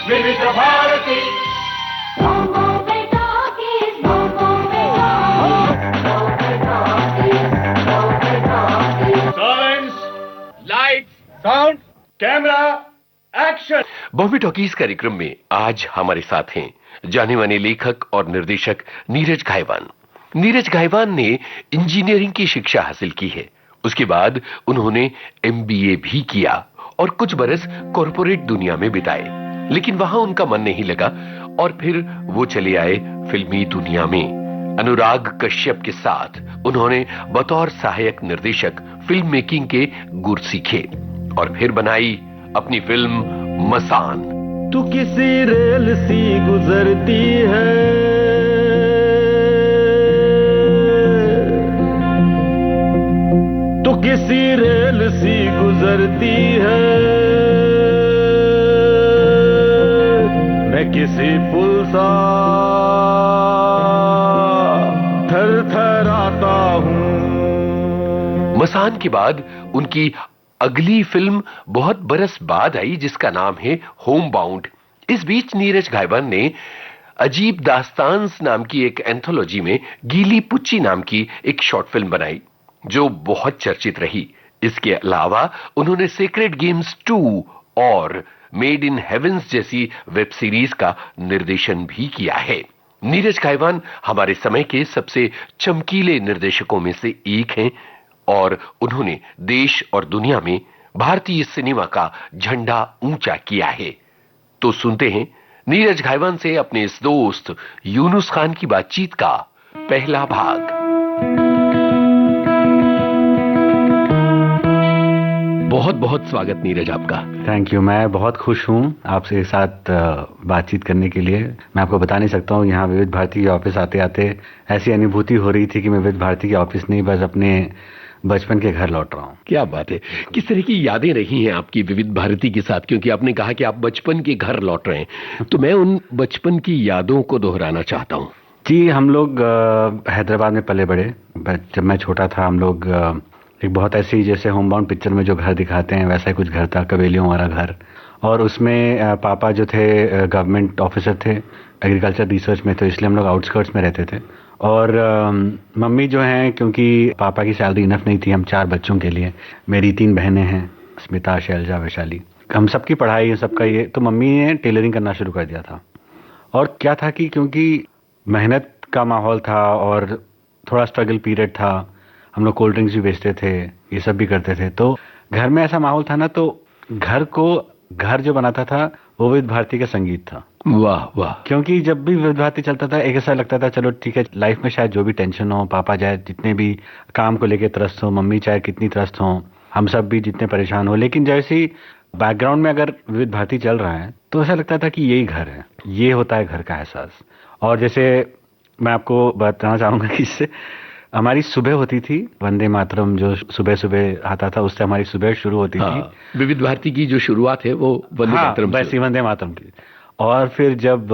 विविध Bharati. Silence, light, sound, camera, action. Bombay Talkies कार्यक्रम में आज हमारे साथ हैं जाने माने लेखक और निर्देशक नीरज घाइवान। नीरज घाइवान ने इंजीनियरिंग की शिक्षा हासिल की है। उसके बाद उन्होंने एमबीए भी किया और कुछ बरस कॉर्पोरेट दुनिया में बिताए, लेकिन वहां उनका मन नहीं लगा और फिर वो चले आए फिल्मी दुनिया में। अनुराग कश्यप के साथ उन्होंने बतौर सहायक निर्देशक फिल्म मेकिंग के गुर सीखे और फिर बनाई अपनी फिल्म मसान। तू किसी रेल सी गुजरती है, तू किसी रेल सी गुजरती है, मैं किसी पुल सा थरथराता हूं। मसान के बाद उनकी अगली फिल्म बहुत बरस बाद आई जिसका नाम है होम बाउंड। इस बीच नीरज घाइवान ने अजीब दास्तान्स नाम की एक एंथोलॉजी में गीली पुच्ची नाम की एक शॉर्ट फिल्म बनाई जो बहुत चर्चित रही। इसके अलावा उन्होंने सेक्रेड गेम्स 2 और मेड इन हेवेंस जैसी वेब सीरीज का निर्देशन भी किया है। नीरज घाइवान हमारे समय के सबसे चमकीले निर्देशकों में से एक हैं और उन्होंने देश और दुनिया में भारतीय सिनेमा का झंडा ऊंचा किया है। तो सुनते हैं नीरज घाइवान से अपने इस दोस्त यूनुस खान की बातचीत का पहला भाग। बहुत बहुत स्वागत नीरज आपका। Thank you. मैं बहुत खुश हूँ आपसे साथ बातचीत करने के लिए। मैं आपको बता नहीं सकता हूँ, यहाँ विविध भारती के ऑफिस आते आते ऐसी अनुभूति हो रही थी कि मैं विविध भारती के ऑफिस नहीं बस अपने बचपन के घर लौट रहा हूँ। क्या बात है। किस तरह की यादें रही हैं आपकी विविध भारती के साथ, क्योंकि आपने कहा कि आप बचपन के घर लौट रहे हैं, तो मैं उन बचपन की यादों को दोहराना चाहता हूँ। जी, हम लोग हैदराबाद में पले बड़े। जब मैं छोटा था हम लोग एक बहुत ऐसी, जैसे होम बाउंड पिक्चर में जो घर दिखाते हैं वैसा ही कुछ घर था, कबेलियों वाला घर। और उसमें पापा जो थे गवर्नमेंट ऑफिसर थे, एग्रीकल्चर रिसर्च में, तो इसलिए हम लोग आउटस्कर्ट्स में रहते थे। और मम्मी जो हैं, क्योंकि पापा की सैलरी इनफ नहीं थी हम 4 बच्चों के लिए, मेरी 3 बहनें हैं, स्मिता, शैलजा, वैशाली, हम सबकी पढ़ाई सबका ये, तो मम्मी ने टेलरिंग करना शुरू कर दिया था। और क्या था कि क्योंकि मेहनत का माहौल था और थोड़ा स्ट्रगल पीरियड था, हम लोग कोल्ड ड्रिंक्स भी बेचते थे, ये सब भी करते थे, तो घर में ऐसा माहौल था ना, तो घर जो बनाता था वो विविध भारती का संगीत था। वाह वाह। क्योंकि जब भी विविध भारती चलता था एक ऐसा लगता था चलो ठीक है, लाइफ में शायद जो भी टेंशन हो, पापा चाहे जितने भी काम को लेके त्रस्त हो, मम्मी चाहे कितनी त्रस्त हो, हम सब भी जितने परेशान हो, लेकिन जैसे ही बैकग्राउंड में अगर विविध भारती चल रहा है तो ऐसा लगता था कि यही घर है, ये होता है घर का एहसास। और जैसे मैं आपको बताना चाहूंगा कि इससे हमारी सुबह होती थी, वंदे मातरम जो सुबह सुबह आता था, उससे हमारी सुबह शुरू होती थी। विविध भारती की जो शुरुआत है वो वंदे मातरम से। वैसे वंदे मातरम की। और फिर जब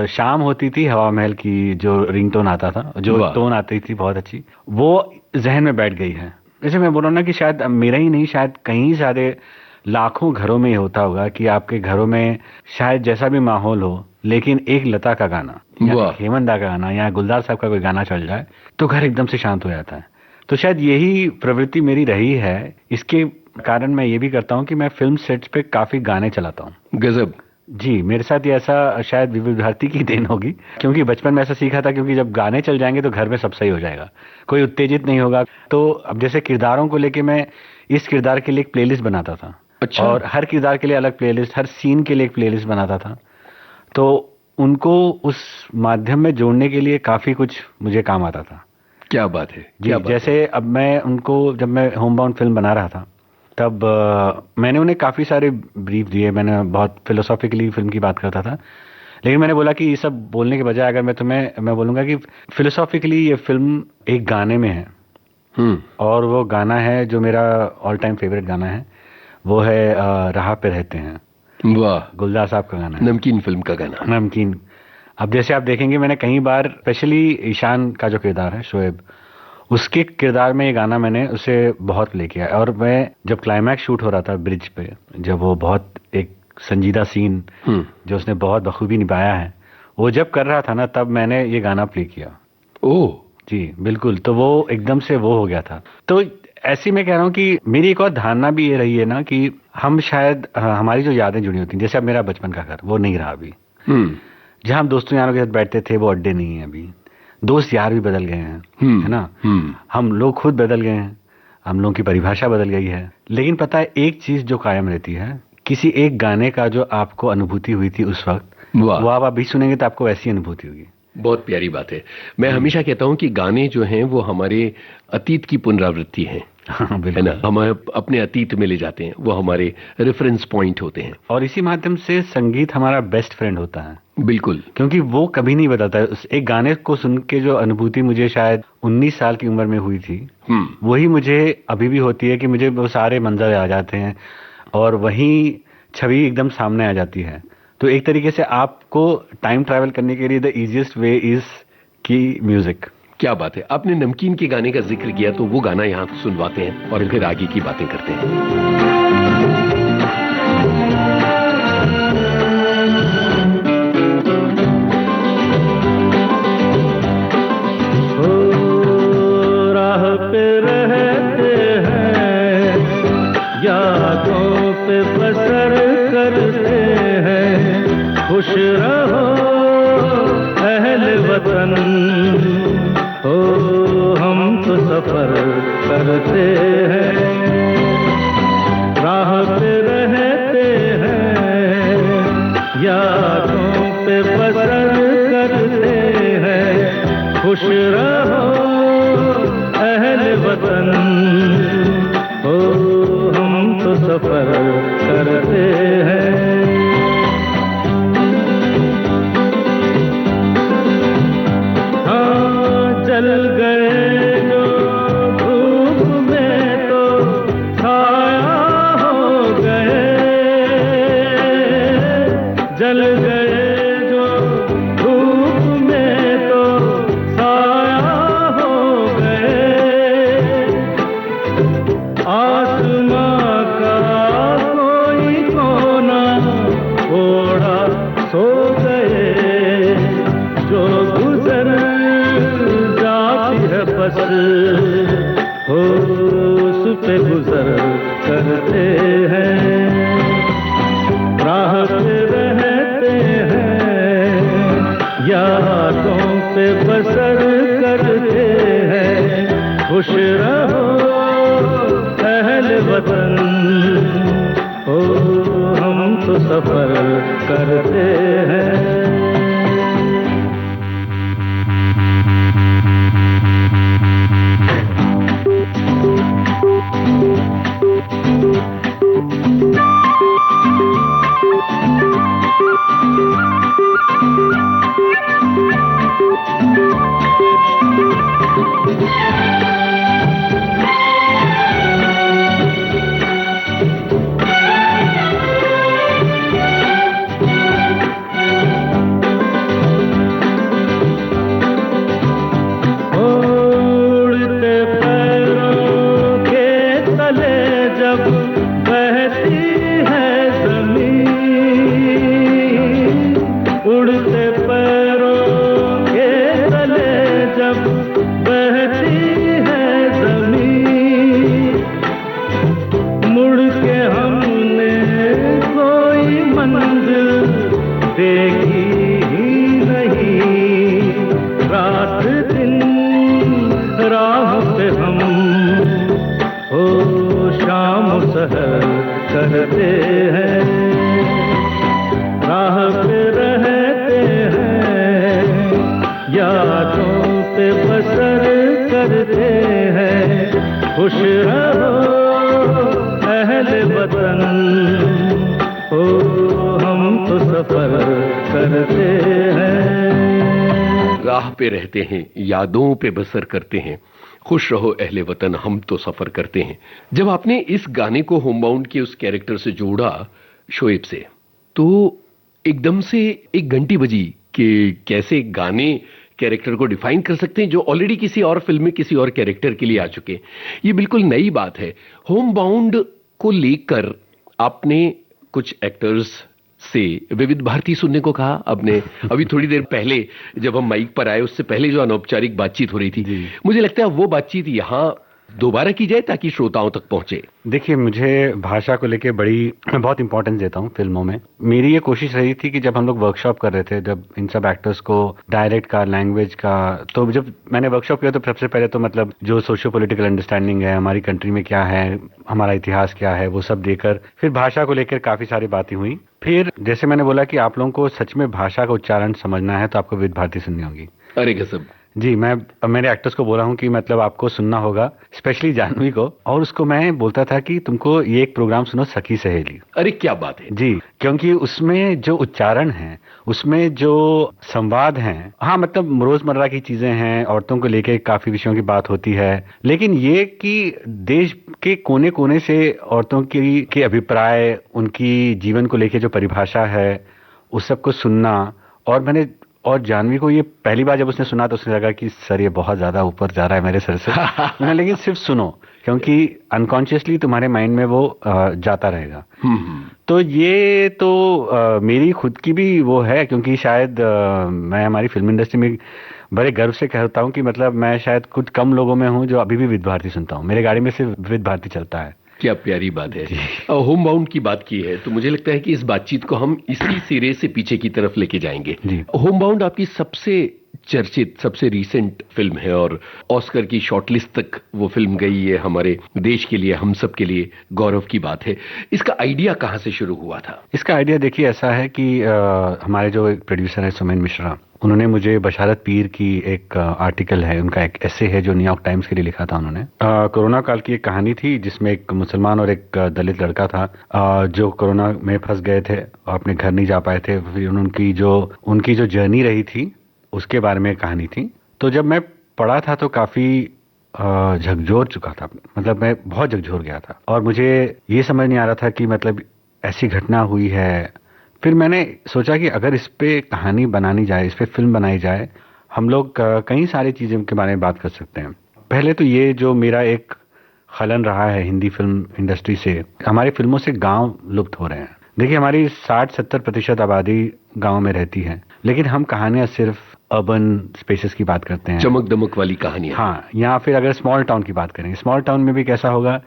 शाम होती थी, हवा महल की जो रिंगटोन आता था, जो टोन आती थी बहुत अच्छी, वो जहन में बैठ गई है। जैसे मैं बोल रहा हूँ ना कि शायद मेरा ही नहीं, शायद कहीं सारे लाखों घरों में ये होता होगा कि आपके घरों में शायद जैसा भी माहौल हो, लेकिन एक लता का गाना या हेमंत दा का गाना या गुलजार साहब का कोई गाना चल जाए तो घर एकदम से शांत हो जाता है। तो शायद यही प्रवृत्ति मेरी रही है। इसके कारण मैं ये भी करता हूँ कि मैं फिल्म सेट्स पे काफी गाने चलाता हूँ। गजब। जी, मेरे साथ ये ऐसा शायद विविध भारती की देन होगी, क्योंकि बचपन में ऐसा सीखा था, क्योंकि जब गाने चल जाएंगे तो घर में सब सही हो जाएगा, कोई उत्तेजित नहीं होगा। तो अब जैसे किरदारों को लेके मैं इस किरदार के लिए एक प्लेलिस्ट बनाता था। अच्छा। और हर किरदार के लिए अलग प्लेलिस्ट, हर सीन के लिए एक प्लेलिस्ट बनाता था। तो उनको उस माध्यम में जोड़ने के लिए काफी कुछ मुझे काम आता था। क्या बात है। जी, जैसे अब मैं उनको, जब मैं होम बाउंड फिल्म बना रहा था तब मैंने उन्हें काफी सारे ब्रीफ दिए। मैंने बहुत फिलोसॉफिकली फिल्म की बात करता था, लेकिन मैंने बोला कि ये सब बोलने के बजाय अगर मैं बोलूंगा कि फिलोसॉफिकली ये फिल्म एक गाने में है। और वो गाना है जो मेरा ऑल टाइम फेवरेट गाना है, वो है राह पे रहते हैं। वाह। गुलजार साहब का गाना है, नमकीन फिल्म का गाना। नमकीन। अब जैसे आप देखेंगे मैंने कई बार, स्पेशली ईशान का जो किरदार है शोएब, उसके किरदार में ये गाना मैंने उसे बहुत प्ले किया। और मैं जब क्लाइमैक्स शूट हो रहा था ब्रिज पे, जब वो बहुत एक संजीदा सीन जो उसने बहुत बखूबी निभाया है, वो जब कर रहा था ना, तब मैंने ये गाना प्ले किया। ओह जी बिल्कुल, तो वो एकदम से वो हो गया था। तो ऐसी मैं कह रहा हूँ कि मेरी एक और धारणा भी ये रही है ना कि हम शायद हमारी जो यादें जुड़ी होती हैं, जैसे अब मेरा बचपन का घर वो नहीं रहा अभी, जहाँ हम दोस्तों यारों के साथ बैठते थे, वो अड्डे नहीं है अभी। दोस्त यार भी बदल गए हैं, है ना। हम लोग खुद बदल गए हैं, हम लोगों की परिभाषा बदल गई है। लेकिन पता है एक चीज जो कायम रहती है, किसी एक गाने का जो आपको अनुभूति हुई थी उस वक्त, वो आप अभी सुनेंगे तो आपको वैसी अनुभूति होगी। बहुत प्यारी बात है। मैं हमेशा कहता हूं कि गाने जो हैं वो हमारे अतीत की पुनरावृत्ति है, है ना। हम अपने अतीत में ले जाते हैं, वो हमारे रेफरेंस पॉइंट होते हैं। और इसी माध्यम से संगीत हमारा बेस्ट फ्रेंड होता है। बिल्कुल, क्योंकि वो कभी नहीं बताता है। एक गाने को सुन के जो अनुभूति मुझे शायद 19 साल की उम्र में हुई थी, वही मुझे अभी भी होती है कि मुझे वो सारे मंजर आ जाते हैं और वही छवि एकदम सामने आ जाती है। तो एक तरीके से आपको टाइम ट्रैवल करने के लिए द इजीएस्ट वे इज की म्यूजिक। क्या बात है। आपने नमकीन के गाने का जिक्र किया, तो वो गाना यहाँ सुनवाते हैं और फिर आगे की बातें करते हैं। खुश रहो अहले वतन, हो हम तो सफर करते हैं, राह पे रहते हैं, यादों पे बसर करते हैं। खुश रहो अहले वतन, हो हम तो सफर करते हैं। जल गए जो धूप में तो छाया हो गए, जल गए जो धूप में तो छाया हो गए। आसमां का कोई कोना थोड़ा सो गए, जो गुजर बस हो उस पे गुजर करते हैं, राह पे रहते हैं, यादों पे बसर करते हैं। खुश रहो अहले वतन, हो हम तो सफर करते हैं। करते हैं, राह पे रहते हैं, यादों पे बसर करते हैं। खुश रहो अहले वतन, हो हम तो सफर करते हैं। राह पे रहते हैं, यादों पे बसर करते हैं। खुश रहो अहले वतन, हम तो सफर करते हैं। जब आपने इस गाने को होमबाउंड के उस कैरेक्टर से जोड़ा शोएब से, तो एकदम से एक घंटी बजी कि कैसे गाने कैरेक्टर को डिफाइन कर सकते हैं जो ऑलरेडी किसी और फिल्म में किसी और कैरेक्टर के लिए आ चुके। ये बिल्कुल नई बात है। होमबाउंड को लेकर आपने कुछ एक्टर्स से विविध भारती सुनने को कहा आपने। अभी थोड़ी देर पहले जब हम माइक पर आए, उससे पहले जो अनौपचारिक बातचीत हो रही थी, मुझे लगता है वो बातचीत यहाँ दोबारा की जाए ताकि श्रोताओं तक पहुंचे। देखिए, मुझे भाषा को लेके मैं बहुत इंपॉर्टेंस देता हूँ फिल्मों में। मेरी ये कोशिश रही थी कि जब हम लोग वर्कशॉप कर रहे थे, जब इन सब एक्टर्स को डायरेक्ट का, लैंग्वेज का, तो जब मैंने वर्कशॉप किया तो सबसे पहले तो मतलब जो सोशियो पॉलिटिकल अंडरस्टैंडिंग है, हमारी कंट्री में क्या है, हमारा इतिहास क्या है, वो सब देकर फिर भाषा को लेकर काफी सारी बातें हुई। फिर जैसे मैंने बोला कि आप लोगों को सच में भाषा का उच्चारण समझना है तो आपको विविध भारती सुननी होगी। अरे गजब। जी, मैं मेरे एक्टर्स को बोला हूँ कि मतलब आपको सुनना होगा, स्पेशली जानवी को। और उसको मैं बोलता था कि तुमको ये एक प्रोग्राम सुनो, सखी सहेली। अरे क्या बात है। जी, क्योंकि उसमें जो उच्चारण है, उसमें जो संवाद हैं, हाँ मतलब रोजमर्रा की चीजें हैं, औरतों को लेके काफी विषयों की बात होती है, लेकिन ये कि देश के कोने कोने से औरतों के अभिप्राय, उनकी जीवन को लेके जो परिभाषा है, उस सबको सुनना। और जानवी को ये पहली बार जब उसने सुना तो उसने लगा कि सर ये बहुत ज्यादा ऊपर जा रहा है मेरे सर से। मैंने लेकिन सिर्फ सुनो, क्योंकि अनकॉन्शियसली तुम्हारे माइंड में वो जाता रहेगा। तो ये तो मेरी खुद की भी वो है, क्योंकि शायद मैं हमारी फिल्म इंडस्ट्री में बड़े गर्व से कहता हूँ कि मतलब मैं शायद कुछ कम लोगों में हूँ जो अभी भी विविध भारती सुनता हूँ। मेरे गाड़ी में सिर्फ विविध भारती चलता है। क्या प्यारी बात है। होम बाउंड की बात की है तो मुझे लगता है कि इस बातचीत को हम इसी सिरे से पीछे की तरफ लेके जाएंगे। होम बाउंड आपकी सबसे चर्चित, सबसे रीसेंट फिल्म है और ऑस्कर की शॉर्टलिस्ट तक वो फिल्म गई है। हमारे देश के लिए, हम सब के लिए गौरव की बात है। इसका आइडिया कहाँ से शुरू हुआ था? इसका आइडिया देखिए ऐसा है कि हमारे जो एक प्रोड्यूसर है सुमेन मिश्रा, उन्होंने मुझे बशारत पीर की एक आर्टिकल है, उनका एक एसे है जो न्यूयॉर्क टाइम्स के लिए लिखा था उन्होंने। कोरोना काल की एक कहानी थी जिसमें एक मुसलमान और एक दलित लड़का था जो कोरोना में फंस गए थे और अपने घर नहीं जा पाए थे। फिर उनकी जो जर्नी रही थी उसके बारे में कहानी थी। तो जब मैं पढ़ा था तो काफी झकझोर चुका था, मतलब मैं बहुत झकझोर गया था और मुझे ये समझ नहीं आ रहा था कि मतलब ऐसी घटना हुई है। फिर मैंने सोचा कि अगर इस पे कहानी बनानी जाए, इस पे फिल्म बनाई जाए, हम लोग कई सारी चीज़ों के बारे में बात कर सकते हैं। पहले तो ये जो मेरा एक खलन रहा है हिंदी फिल्म इंडस्ट्री से, हमारी फिल्मों से गांव लुप्त हो रहे हैं। देखिए, हमारी 60-70% आबादी गांव में रहती है, लेकिन हम कहानियां सिर्फ अर्बन स्पेसेस की बात करते हैं, चमक दमक वाली कहानियां। हाँ, या फिर अगर स्मॉल टाउन की बात करें, स्मॉल टाउन में भी कैसा होगा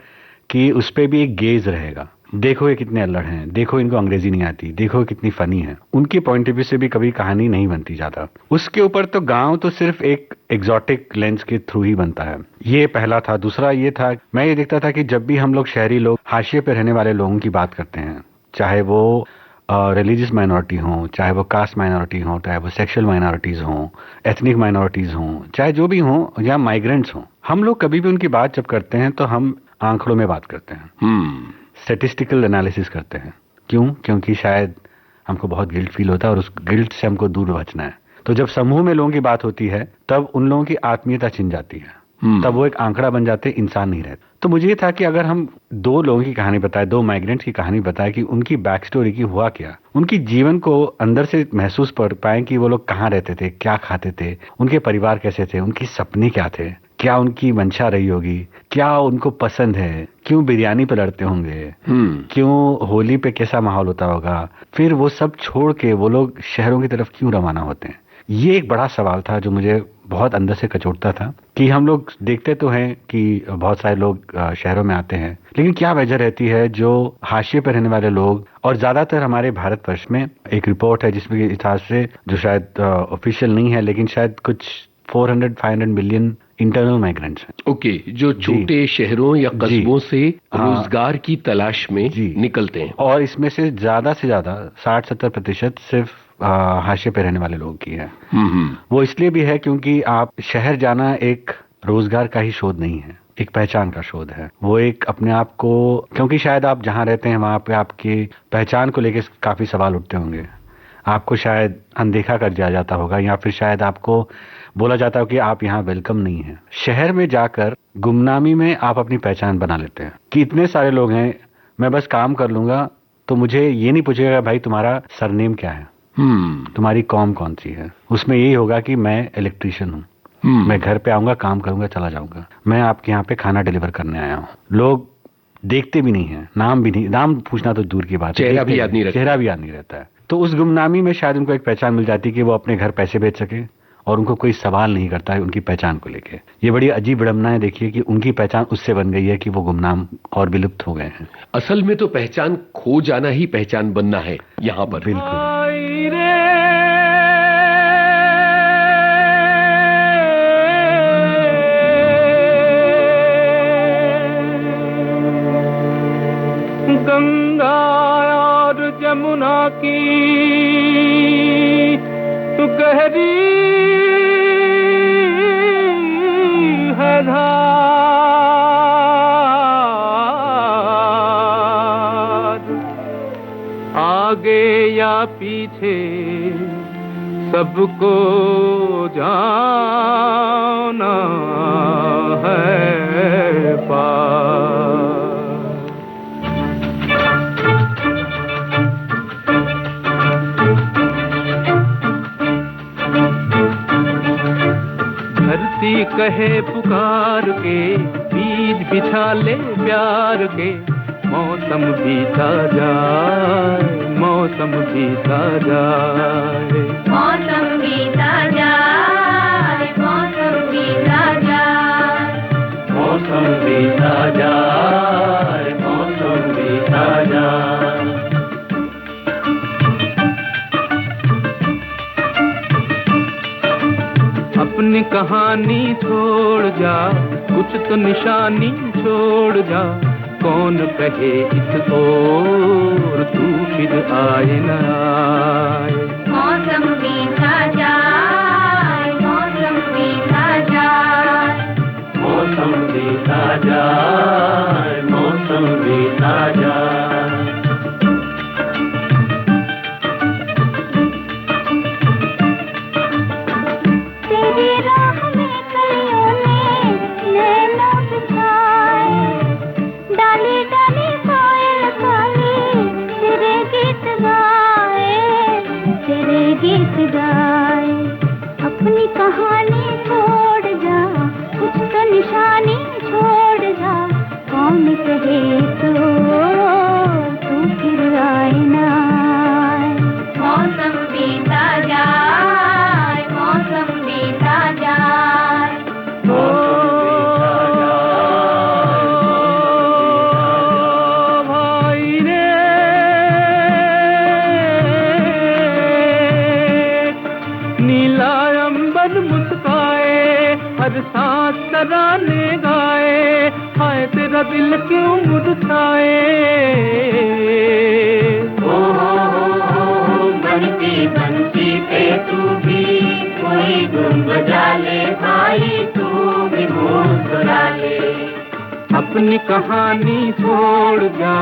कि उस पे भी एक गेज रहेगा, देखो ये कितने अल्लड़ हैं, देखो इनको अंग्रेजी नहीं आती, देखो कितनी फनी है। उनके पॉइंट ऑफ व्यू से भी कभी कहानी नहीं बनती ज्यादा। उसके ऊपर तो गांव तो सिर्फ एक एग्जॉटिक लेंस के थ्रू ही बनता है। ये पहला था। दूसरा ये था, मैं ये देखता था कि जब भी हम लोग शहरी लोग हाशिए पे रहने वाले लोगों की बात करते हैं, चाहे वो रिलीजियस माइनॉरिटी हो, चाहे वो कास्ट माइनॉरिटी हो, चाहे वो सेक्सुअल माइनॉरिटीज हो, एथनिक माइनॉरिटीज हो, चाहे जो भी हो, या माइग्रेंट्स हो, हम लोग कभी भी उनकी बात जब करते हैं तो हम आंकड़ों में बात करते हैं, स्टैटिस्टिकल एनालिसिस करते हैं। क्यों? क्योंकि शायद हमको बहुत गिल्ट फील होता है और उस गिल्ट से हमको दूर बचना है। तो जब समूह में लोगों की बात होती है तब उन लोगों की आत्मीयता छिन जाती है, तब वो एक आंकड़ा बन जाते, इंसान नहीं रहते। तो मुझे ये था कि अगर हम 2 लोगों की कहानी बताए, 2 माइग्रेंट्स की कहानी बताए कि उनकी बैक स्टोरी की हुआ क्या, उनकी जीवन को अंदर से महसूस कर पाए कि वो लोग कहाँ रहते थे, क्या खाते थे, उनके परिवार कैसे थे, उनकी सपने क्या थे, क्या उनकी मंशा रही होगी, क्या उनको पसंद है, क्यों बिरयानी पे लड़ते होंगे, क्यों होली पे कैसा माहौल होता होगा, फिर वो सब छोड़ के वो लोग शहरों की तरफ क्यों रवाना होते हैं। ये एक बड़ा सवाल था जो मुझे बहुत अंदर से कचोटता था कि हम लोग देखते तो हैं कि बहुत सारे लोग शहरों में आते हैं, लेकिन क्या वजह रहती है जो हाशिए पर रहने वाले लोग, और ज्यादातर हमारे भारतवर्ष में एक रिपोर्ट है जिसमें हिसाब से, जो शायद ऑफिशियल नहीं है, लेकिन शायद कुछ 400-500 मिलियन इंटरनल माइग्रेंट्स हैं। ओके, जो छोटे शहरों या कस्बों से रोजगार की तलाश में निकलते हैं, और इसमें से ज्यादा 60-70% सिर्फ हाशिए पे रहने वाले लोगों की है। वो इसलिए भी है क्योंकि आप शहर जाना एक रोजगार का ही शोध नहीं है, एक पहचान का शोध है। वो एक अपने आप को, क्योंकि शायद आप जहाँ रहते हैं वहां पे आपकी पहचान को लेकर काफी सवाल उठते होंगे, आपको शायद अनदेखा कर दिया जाता होगा, या फिर शायद आपको बोला जाता हो कि आप यहाँ वेलकम नहीं है। शहर में जाकर गुमनामी में आप अपनी पहचान बना लेते हैं कि इतने सारे लोग हैं, मैं बस काम कर लूंगा तो मुझे ये नहीं पूछेगा भाई तुम्हारा सरनेम क्या है, तुम्हारी कौम कौन सी है। उसमें यही होगा कि मैं इलेक्ट्रीशियन हूँ, मैं घर पे आऊंगा, काम करूंगा, चला जाऊंगा, मैं आपके यहाँ पे खाना डिलीवर करने आया हूँ। लोग देखते भी नहीं है, नाम भी नहीं, नाम पूछना तो दूर की बात है, चेहरा भी याद नहीं रहता, चेहरा भी याद नहीं रहता है। तो उस गुमनामी में शायद उनको एक पहचान मिल जाती है कि वो अपने घर पैसे भेज सके और उनको कोई सवाल नहीं करता है उनकी पहचान को लेके। ये बड़ी अजीब विडंबना है, देखिए कि उनकी पहचान उससे बन गई है कि वो गुमनाम और विलुप्त हो गए हैं। असल में तो पहचान खो जाना ही पहचान बनना है यहाँ पर। बिल्कुल। गंगा और जमुना की तू गहरी है धार, आगे या पीछे सबको जाना है पार। धरती कहे पुकार के, बीज बिछा ले प्यार के, मौसम बीता जाए, मौसम बीता जाए, मौसम बीता जाए, मौसम बीता जाए, मौसम बीता जाए, मौसम बीता जाए। अपनी कहानी छोड़ जा, कुछ तो निशानी छोड़ जा, कौन कहे इस ओर तू फिर आए न आए। मौसम बीता जाए, मौसम बीता जाए, मौसम बीता जाए, मौसम बीता जाए। तेरी राह में कलियों ने नैना बिछाए, डाली डाली कोयल काली तेरे गीत गाए, तेरे गीत गाए। अपनी कहानी छोड़ जा, कुछ तो निशानी छोड़ जा, कौन कहे तो तू फिर आए ना आए। मौसम बीता जाए, मौसम बीता जाए, ओ भाई रे, नीला अंबर मुस्काए, हर सांस तराने गाए, हाय तेरा दिल क्यों मुरझाए। ओ बनती बनती पे तू भी कोई गुन बजा ले भाई, तू भी मुस्कुरा ले। अपनी कहानी छोड़ जा,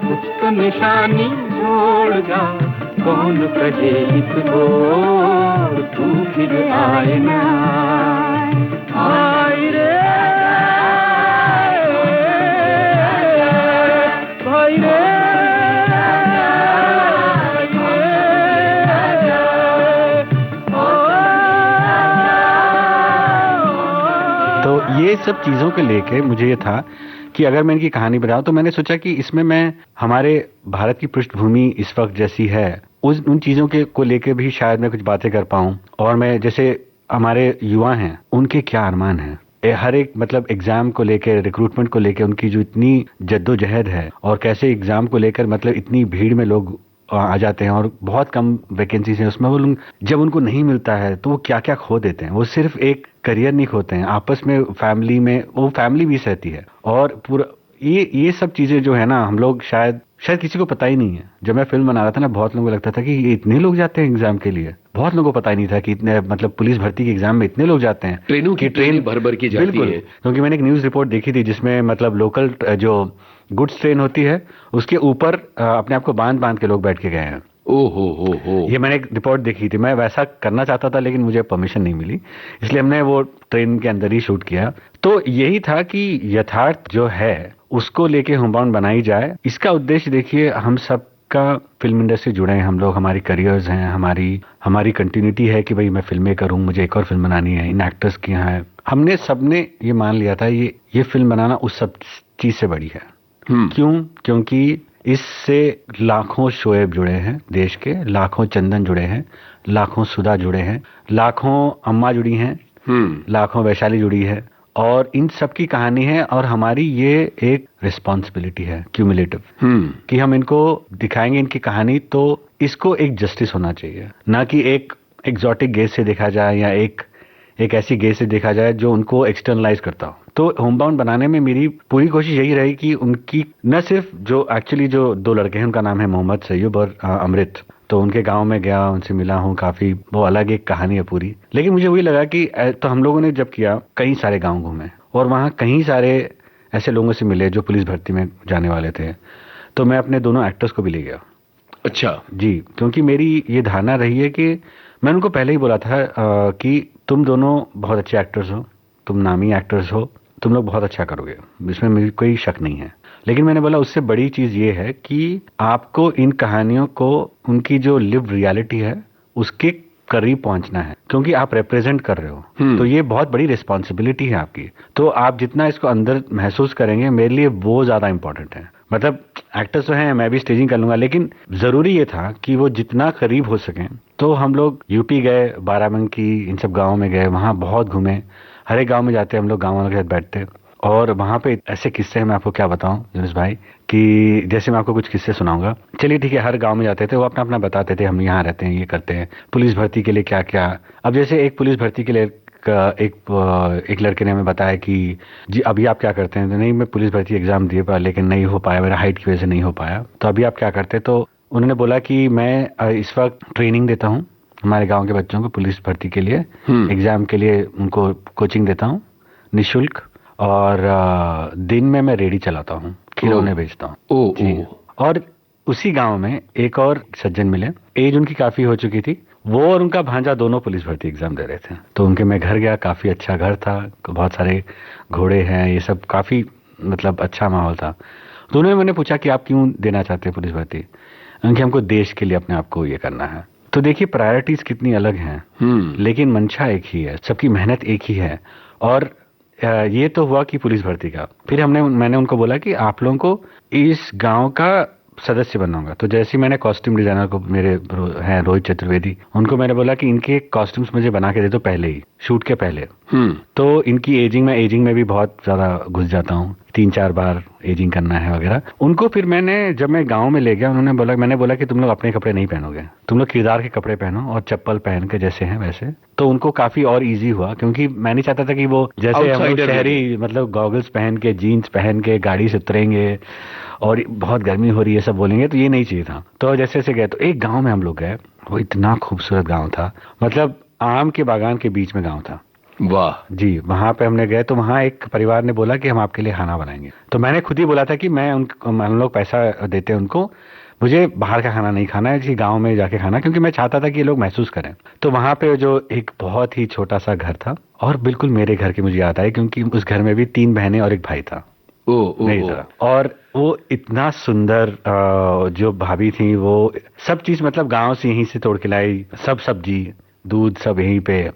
कुछ तो निशानी छोड़ जा, कौन कहे इस ओर तू फिर आए ना आए रे भाई रे। तो ये सब चीजों को लेके मुझे ये था कि अगर मैं इनकी कहानी बताऊं, तो मैंने सोचा कि इसमें मैं हमारे भारत की पृष्ठभूमि इस वक्त जैसी है उन चीजों के को लेके भी शायद मैं कुछ बातें कर पाऊं, और मैं जैसे हमारे युवा हैं उनके क्या अरमान हैं, हर एक मतलब एग्जाम को लेकर, रिक्रूटमेंट को लेकर उनकी जो इतनी जद्दोजहद है, और कैसे एग्जाम को लेकर मतलब इतनी भीड़ में लोग आ जाते हैं और बहुत कम वैकेंसीज हैं उसमें, वो लोग जब उनको नहीं मिलता है तो वो क्या क्या खो देते हैं। वो सिर्फ एक करियर नहीं खोते हैं, आपस में फैमिली में वो फैमिली भी सहती है, और पूरा ये सब चीजें जो है ना, हम लोग शायद किसी को पता ही नहीं है। जब मैं फिल्म बना रहा था ना, बहुत लोगों को लगता था कि ये इतने लोग जाते हैं एग्जाम के लिए, बहुत लोगों को पता ही नहीं था कि इतने मतलब पुलिस भर्ती के एग्जाम में इतने लोग जाते हैं, ट्रेनों की ट्रेन भर भर की जाती है। क्योंकि मैंने एक न्यूज रिपोर्ट देखी थी जिसमें मतलब लोकल जो गुड्स ट्रेन होती है उसके ऊपर अपने आप को बांध के लोग बैठ के गए हैं। ओहो। ये मैंने एक रिपोर्ट देखी थी। मैं वैसा करना चाहता था लेकिन मुझे परमिशन नहीं मिली, इसलिए हमने वो ट्रेन के अंदर ही शूट किया। तो यही था कि यथार्थ जो है उसको लेके होमबाउंड बनाई जाए। इसका उद्देश्य देखिए, हम सब का फिल्म इंडस्ट्री जुड़े हैं हम लोग, हमारी करियर्स हैं, हमारी कंटिन्यूटी है कि भाई मैं फिल्में करूं, मुझे एक और फिल्म बनानी है, इन एक्टर्स की है। हमने सबने ये मान लिया था ये फिल्म बनाना उस सब चीज से बड़ी है। क्यों? क्योंकि इससे लाखों शोएब जुड़े हैं देश के, लाखों चंदन जुड़े हैं, लाखों सुधा जुड़े हैं, लाखों अम्मा जुड़ी हैं, लाखों वैशाली जुड़ी है, और इन सब की कहानी है। और हमारी ये एक रिस्पॉन्सिबिलिटी है क्यूमुलेटिव, कि हम इनको दिखाएंगे इनकी कहानी, तो इसको एक जस्टिस होना चाहिए, ना कि एक एग्जॉटिक गेज से देखा जाए या एक ऐसी गेज से देखा जाए जो उनको एक्सटर्नलाइज करता हो। तो होमबाउंड बनाने में मेरी पूरी कोशिश यही रही कि उनकी न सिर्फ जो एक्चुअली जो 2 लड़के हैं, उनका नाम है मोहम्मद सैयब और अमृत, तो उनके गांव में गया, उनसे मिला हूँ, काफी वो अलग एक कहानी है पूरी। लेकिन मुझे वही लगा कि तो हम लोगों ने जब किया, कई सारे गाँव घूमे और वहाँ कई सारे ऐसे लोगों से मिले जो पुलिस भर्ती में जाने वाले थे, तो मैं अपने दोनों एक्टर्स को भी ले गया। अच्छा जी, क्योंकि मेरी ये धारणा रही है कि मैंने उनको पहले ही बोला था कि तुम दोनों बहुत अच्छे एक्टर्स हो, तुम नामी एक्टर्स हो, तुम लोग बहुत अच्छा करोगे, इसमें मेरी कोई शक नहीं है। लेकिन मैंने बोला उससे बड़ी चीज ये है कि आपको इन कहानियों को उनकी जो लिव्ड रियलिटी है उसके करीब पहुंचना है, क्योंकि आप रिप्रेजेंट कर रहे हो। तो ये बहुत बड़ी रिस्पॉन्सिबिलिटी है आपकी। तो आप जितना इसको अंदर महसूस करेंगे, मेरे लिए वो ज्यादा इंपॉर्टेंट है। मतलब एक्टर्स तो हैं, मैं भी स्टेजिंग कर लूंगा, लेकिन जरूरी ये था कि वो जितना करीब हो सके। तो हम लोग यूपी गए, बाराबंकी, इन सब गाँव में गए, वहाँ बहुत घूमे। हर एक गाँव में जाते हम लोग, गाँव वालों के साथ बैठते, और वहाँ पे ऐसे किस्से हैं, मैं आपको क्या बताऊं यूनुस भाई, कि जैसे मैं आपको कुछ किस्से सुनाऊंगा। चलिए ठीक है, हर गांव में जाते थे, वो अपना अपना बताते थे, हम यहाँ रहते हैं, ये करते हैं, पुलिस भर्ती के लिए क्या क्या। अब जैसे एक पुलिस भर्ती के लिए एक लड़के ने हमें बताया कि जी अभी आप क्या करते हैं। तो नहीं, मैं पुलिस भर्ती एग्जाम दिए पर लेकिन नहीं हो पाया, मेरा हाइट की वजह से नहीं हो पाया। तो अभी आप क्या करते हैं? तो उन्होंने बोला कि मैं इस वक्त ट्रेनिंग देता हूँ हमारे गाँव के बच्चों को पुलिस भर्ती के लिए, एग्जाम के लिए उनको कोचिंग देता हूँ निःशुल्क, और दिन में मैं रेडी चलाता हूँ, खिलौने बेचता हूँ। और उसी गांव में एक और सज्जन मिले, एज उनकी काफी हो चुकी थी, वो और उनका भांजा दोनों पुलिस भर्ती एग्जाम दे रहे थे। तो उनके मैं घर गया, काफी अच्छा घर था, बहुत सारे घोड़े हैं, ये सब काफी मतलब अच्छा माहौल था। तो उन्होंने मैंने पूछा कि आप क्यों देना चाहते हैं पुलिस भर्ती? उनके हमको देश के लिए अपने आप को ये करना है। तो देखिए प्रायोरिटीज कितनी अलग हैं, लेकिन मंशा एक ही है, सबकी मेहनत एक ही है। और ये तो हुआ कि पुलिस भर्ती का। फिर मैंने उनको बोला कि आप लोगों को इस गांव का सदस्य बनाऊंगा। तो जैसे ही मैंने कॉस्ट्यूम डिजाइनर को, मेरे हैं रोहित चतुर्वेदी, उनको मैंने बोला कि इनके कॉस्ट्यूम्स मुझे बना के दे दो पहले ही, शूट के पहले। तो इनकी एजिंग में भी बहुत ज्यादा घुस जाता हूँ, 3-4 बार एजिंग करना है वगैरह। उनको फिर जब मैं गाँव में ले गया, मैंने बोला कि तुम लोग अपने कपड़े नहीं पहनोगे, तुम लोग किरदार के कपड़े पहनो और चप्पल पहन के जैसे हैं वैसे। तो उनको काफी और इजी हुआ, क्योंकि मैं नहीं चाहता था कि वो जैसे हम लोग शहरी मतलब गॉगल्स पहन के, जीन्स पहन के गाड़ी से उतरेंगे और बहुत गर्मी हो रही है सब बोलेंगे, तो ये नहीं चाहिए था। तो जैसे जैसे गए, तो एक गांव में हम लोग गए, वो इतना खूबसूरत गांव था, मतलब आम के बागान के बीच में गांव था। वाह जी, वहां पे हमने गए, तो वहां एक परिवार ने बोला कि हम आपके लिए खाना बनाएंगे। तो मैंने खुद ही बोला था कि हम लोग पैसा देते हैं उनको, मुझे बाहर का खाना नहीं खाना है, किसी गांव में जाके खाना, क्योंकि मैं चाहता था कि ये लोग महसूस करें। तो वहां पे जो एक बहुत ही छोटा सा घर था, और बिल्कुल मेरे घर की मुझे याद आई, क्योंकि उस घर में भी 3 बहनें और एक भाई था। और वो इतना सुंदर, जो भाभी थी वो सब चीज मतलब गांव से यहीं से तोड़ के लाई, सब सब्जी दूध सब यहीं पे,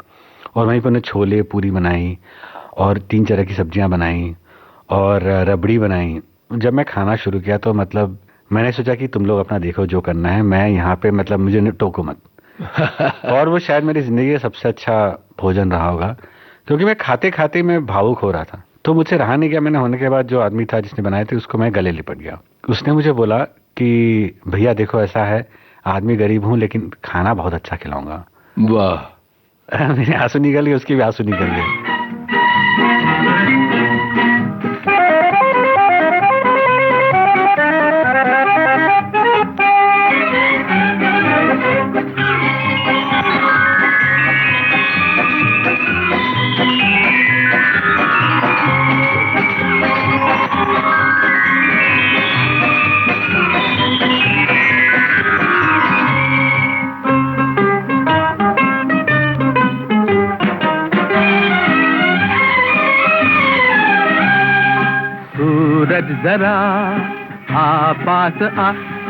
और वहीं पे उन्हें छोले पूरी बनाई और 3 तरह की सब्जियां बनाई और रबड़ी बनाई। जब मैं खाना शुरू किया तो मतलब मैंने सोचा कि तुम लोग अपना देखो जो करना है, मैं यहाँ पे मतलब मुझे टोको मत। और वो शायद मेरी जिंदगी का सबसे अच्छा भोजन रहा होगा, क्योंकि मैं खाते खाते मैं भावुक हो रहा था। तो मुझसे रहा नहीं गया, मैंने होने के बाद जो आदमी था जिसने बनाए थे उसको मैं गले लिपट गया। उसने मुझे बोला कि भैया देखो ऐसा है, आदमी गरीब हूँ लेकिन खाना बहुत अच्छा खिलाऊंगा। वाह मेरे आंसू निकल गए, उसके भी आंसू निकल गए। जरा आ पास आ,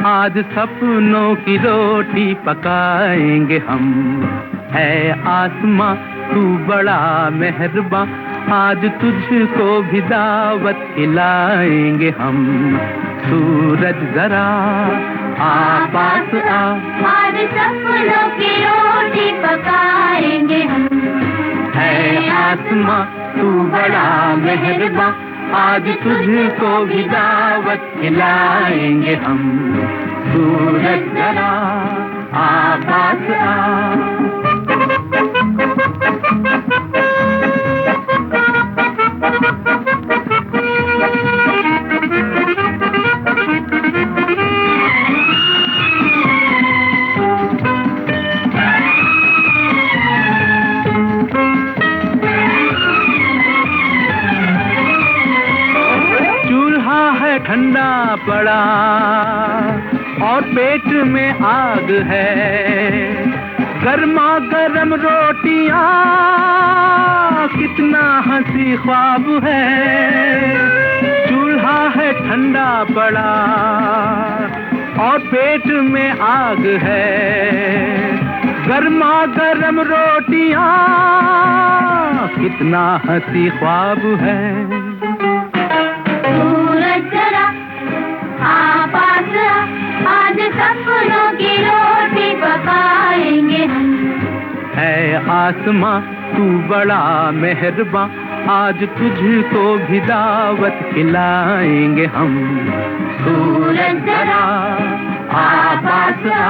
आज सपनों की रोटी पकाएंगे हम। है आसमां तू बड़ा मेहरबान, आज तुझको भी दावत खिलाएंगे हम। सूरज जरा आ पास आ, आज सपनों की रोटी पकाएंगे हम। है आसमां तू बड़ा मेहरबां, आज तुझको भी दावत खिलाएंगे हम। सूरज जरा आ पास आ। ठंडा पड़ा और पेट में आग है, गर्मा गर्म रोटियां कितना हंसी ख्वाब है। चूल्हा है ठंडा पड़ा और पेट में आग है, गर्मा गर्म रोटियां कितना हंसी ख्वाब है। आज सपनों की रोटी पकाएंगे हम। है आसमां तू बड़ा मेहरबां, आज तुझको भी दावत खिलाएंगे हम। सूरज जरा आ पास आ।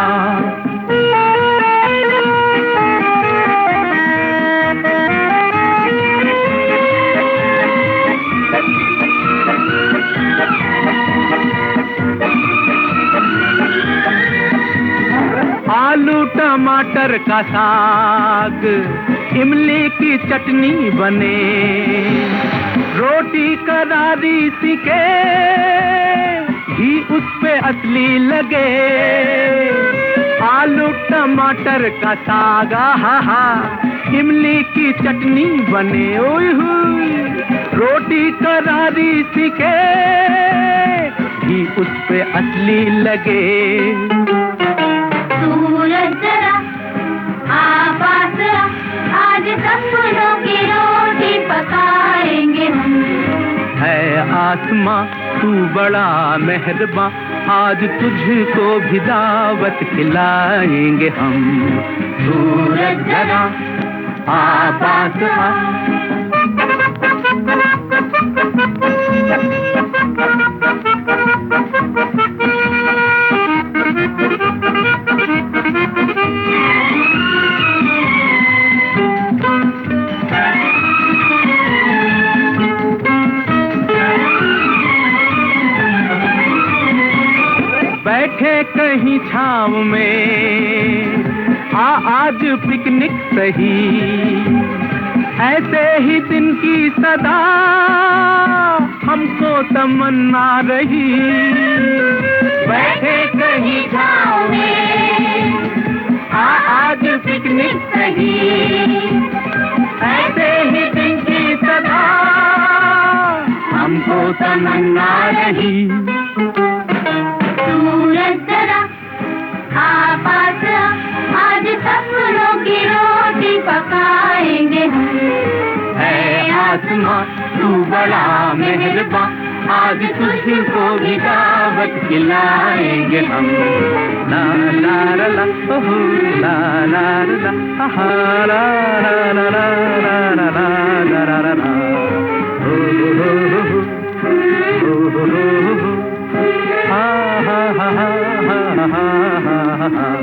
आलू टमाटर का साग, इमली की चटनी बने, रोटी करारी सिके, घी उस पे असली लगे। आलू टमाटर का साग हा, इमली की चटनी बने, ओए हुई, रोटी करारी सिके, घी उस पे असली लगे। सूरज जरा आ पास आ, आज सपनों की रोटी पकाएंगे हम। है आसमां तू बड़ा मेहरबां, आज तुझको भी दावत खिलाएंगे हम। सूरज जरा आ पास आ। बैठे कहीं छाँव में आज पिकनिक सही, ऐसे ही दिन की सदा हमको तमन्ना रही। बैठे कहीं छाँव में आज पिकनिक सही, ऐसे ही दिन की सदा हमको तमन्ना रही। सूरज जरा आ पास आ, आज सपनों की रोटी पकाएंगे हम। है आसमां तू बड़ा मेहरबां, आज तुझको भी दावत खिलाएंगे हम। ला ला ला ला ओहो ला ला ला आहा ला ला ला ला ला ला ला ला ला ला हो हो हो हो हो।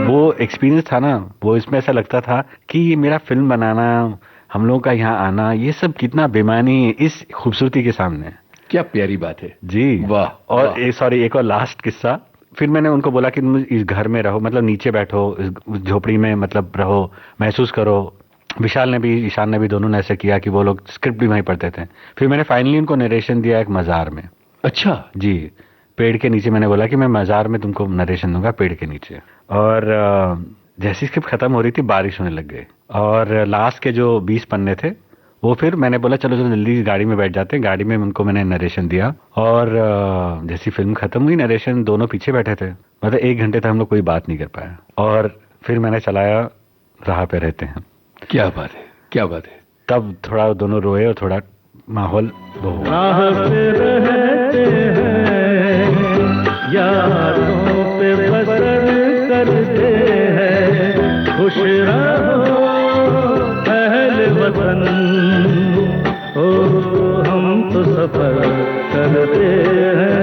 वो एक्सपीरियंस था ना, वो इसमें ऐसा लगता था कि मेरा फिल्म बनाना, हम लोगों का यहाँ आना, ये सब कितना बेमानी इस खूबसूरती के सामने। क्या प्यारी बात है जी, वाह। और एक और लास्ट किस्सा। फिर मैंने उनको बोला कि तुम इस घर में रहो, मतलब नीचे बैठो, इस झोपड़ी में मतलब रहो, महसूस करो। विशाल ने भी, ईशान ने भी, दोनों ने ऐसे किया कि वो लोग स्क्रिप्ट भी वहीं पढ़ते थे। फिर मैंने फाइनली उनको नरेशन दिया एक मज़ार में। अच्छा जी, पेड़ के नीचे। मैंने बोला कि मैं मज़ार में तुमको नरेशन दूंगा पेड़ के नीचे। और जैसी स्क्रिप्ट खत्म हो रही थी बारिश होने लग गई, और लास्ट के जो 20 पन्ने थे वो फिर मैंने बोला चलो चलो जल्दी गाड़ी में बैठ जाते हैं। गाड़ी में उनको मैंने नरेशन दिया, और जैसी फिल्म खत्म हुई नरेशन दोनों पीछे बैठे थे, मतलब 1 घंटे तक हम लोग कोई बात नहीं कर पाया। और फिर मैंने चलाया राह पे रहते हैं। क्या बात है, क्या बात है। तब थोड़ा दोनों रोए और थोड़ा माहौल वो हो। राह पे रहते हैं, यारों पे बसर करते हैं, खुश रहो अहल वतन, ओ हम तो सफर करते हैं।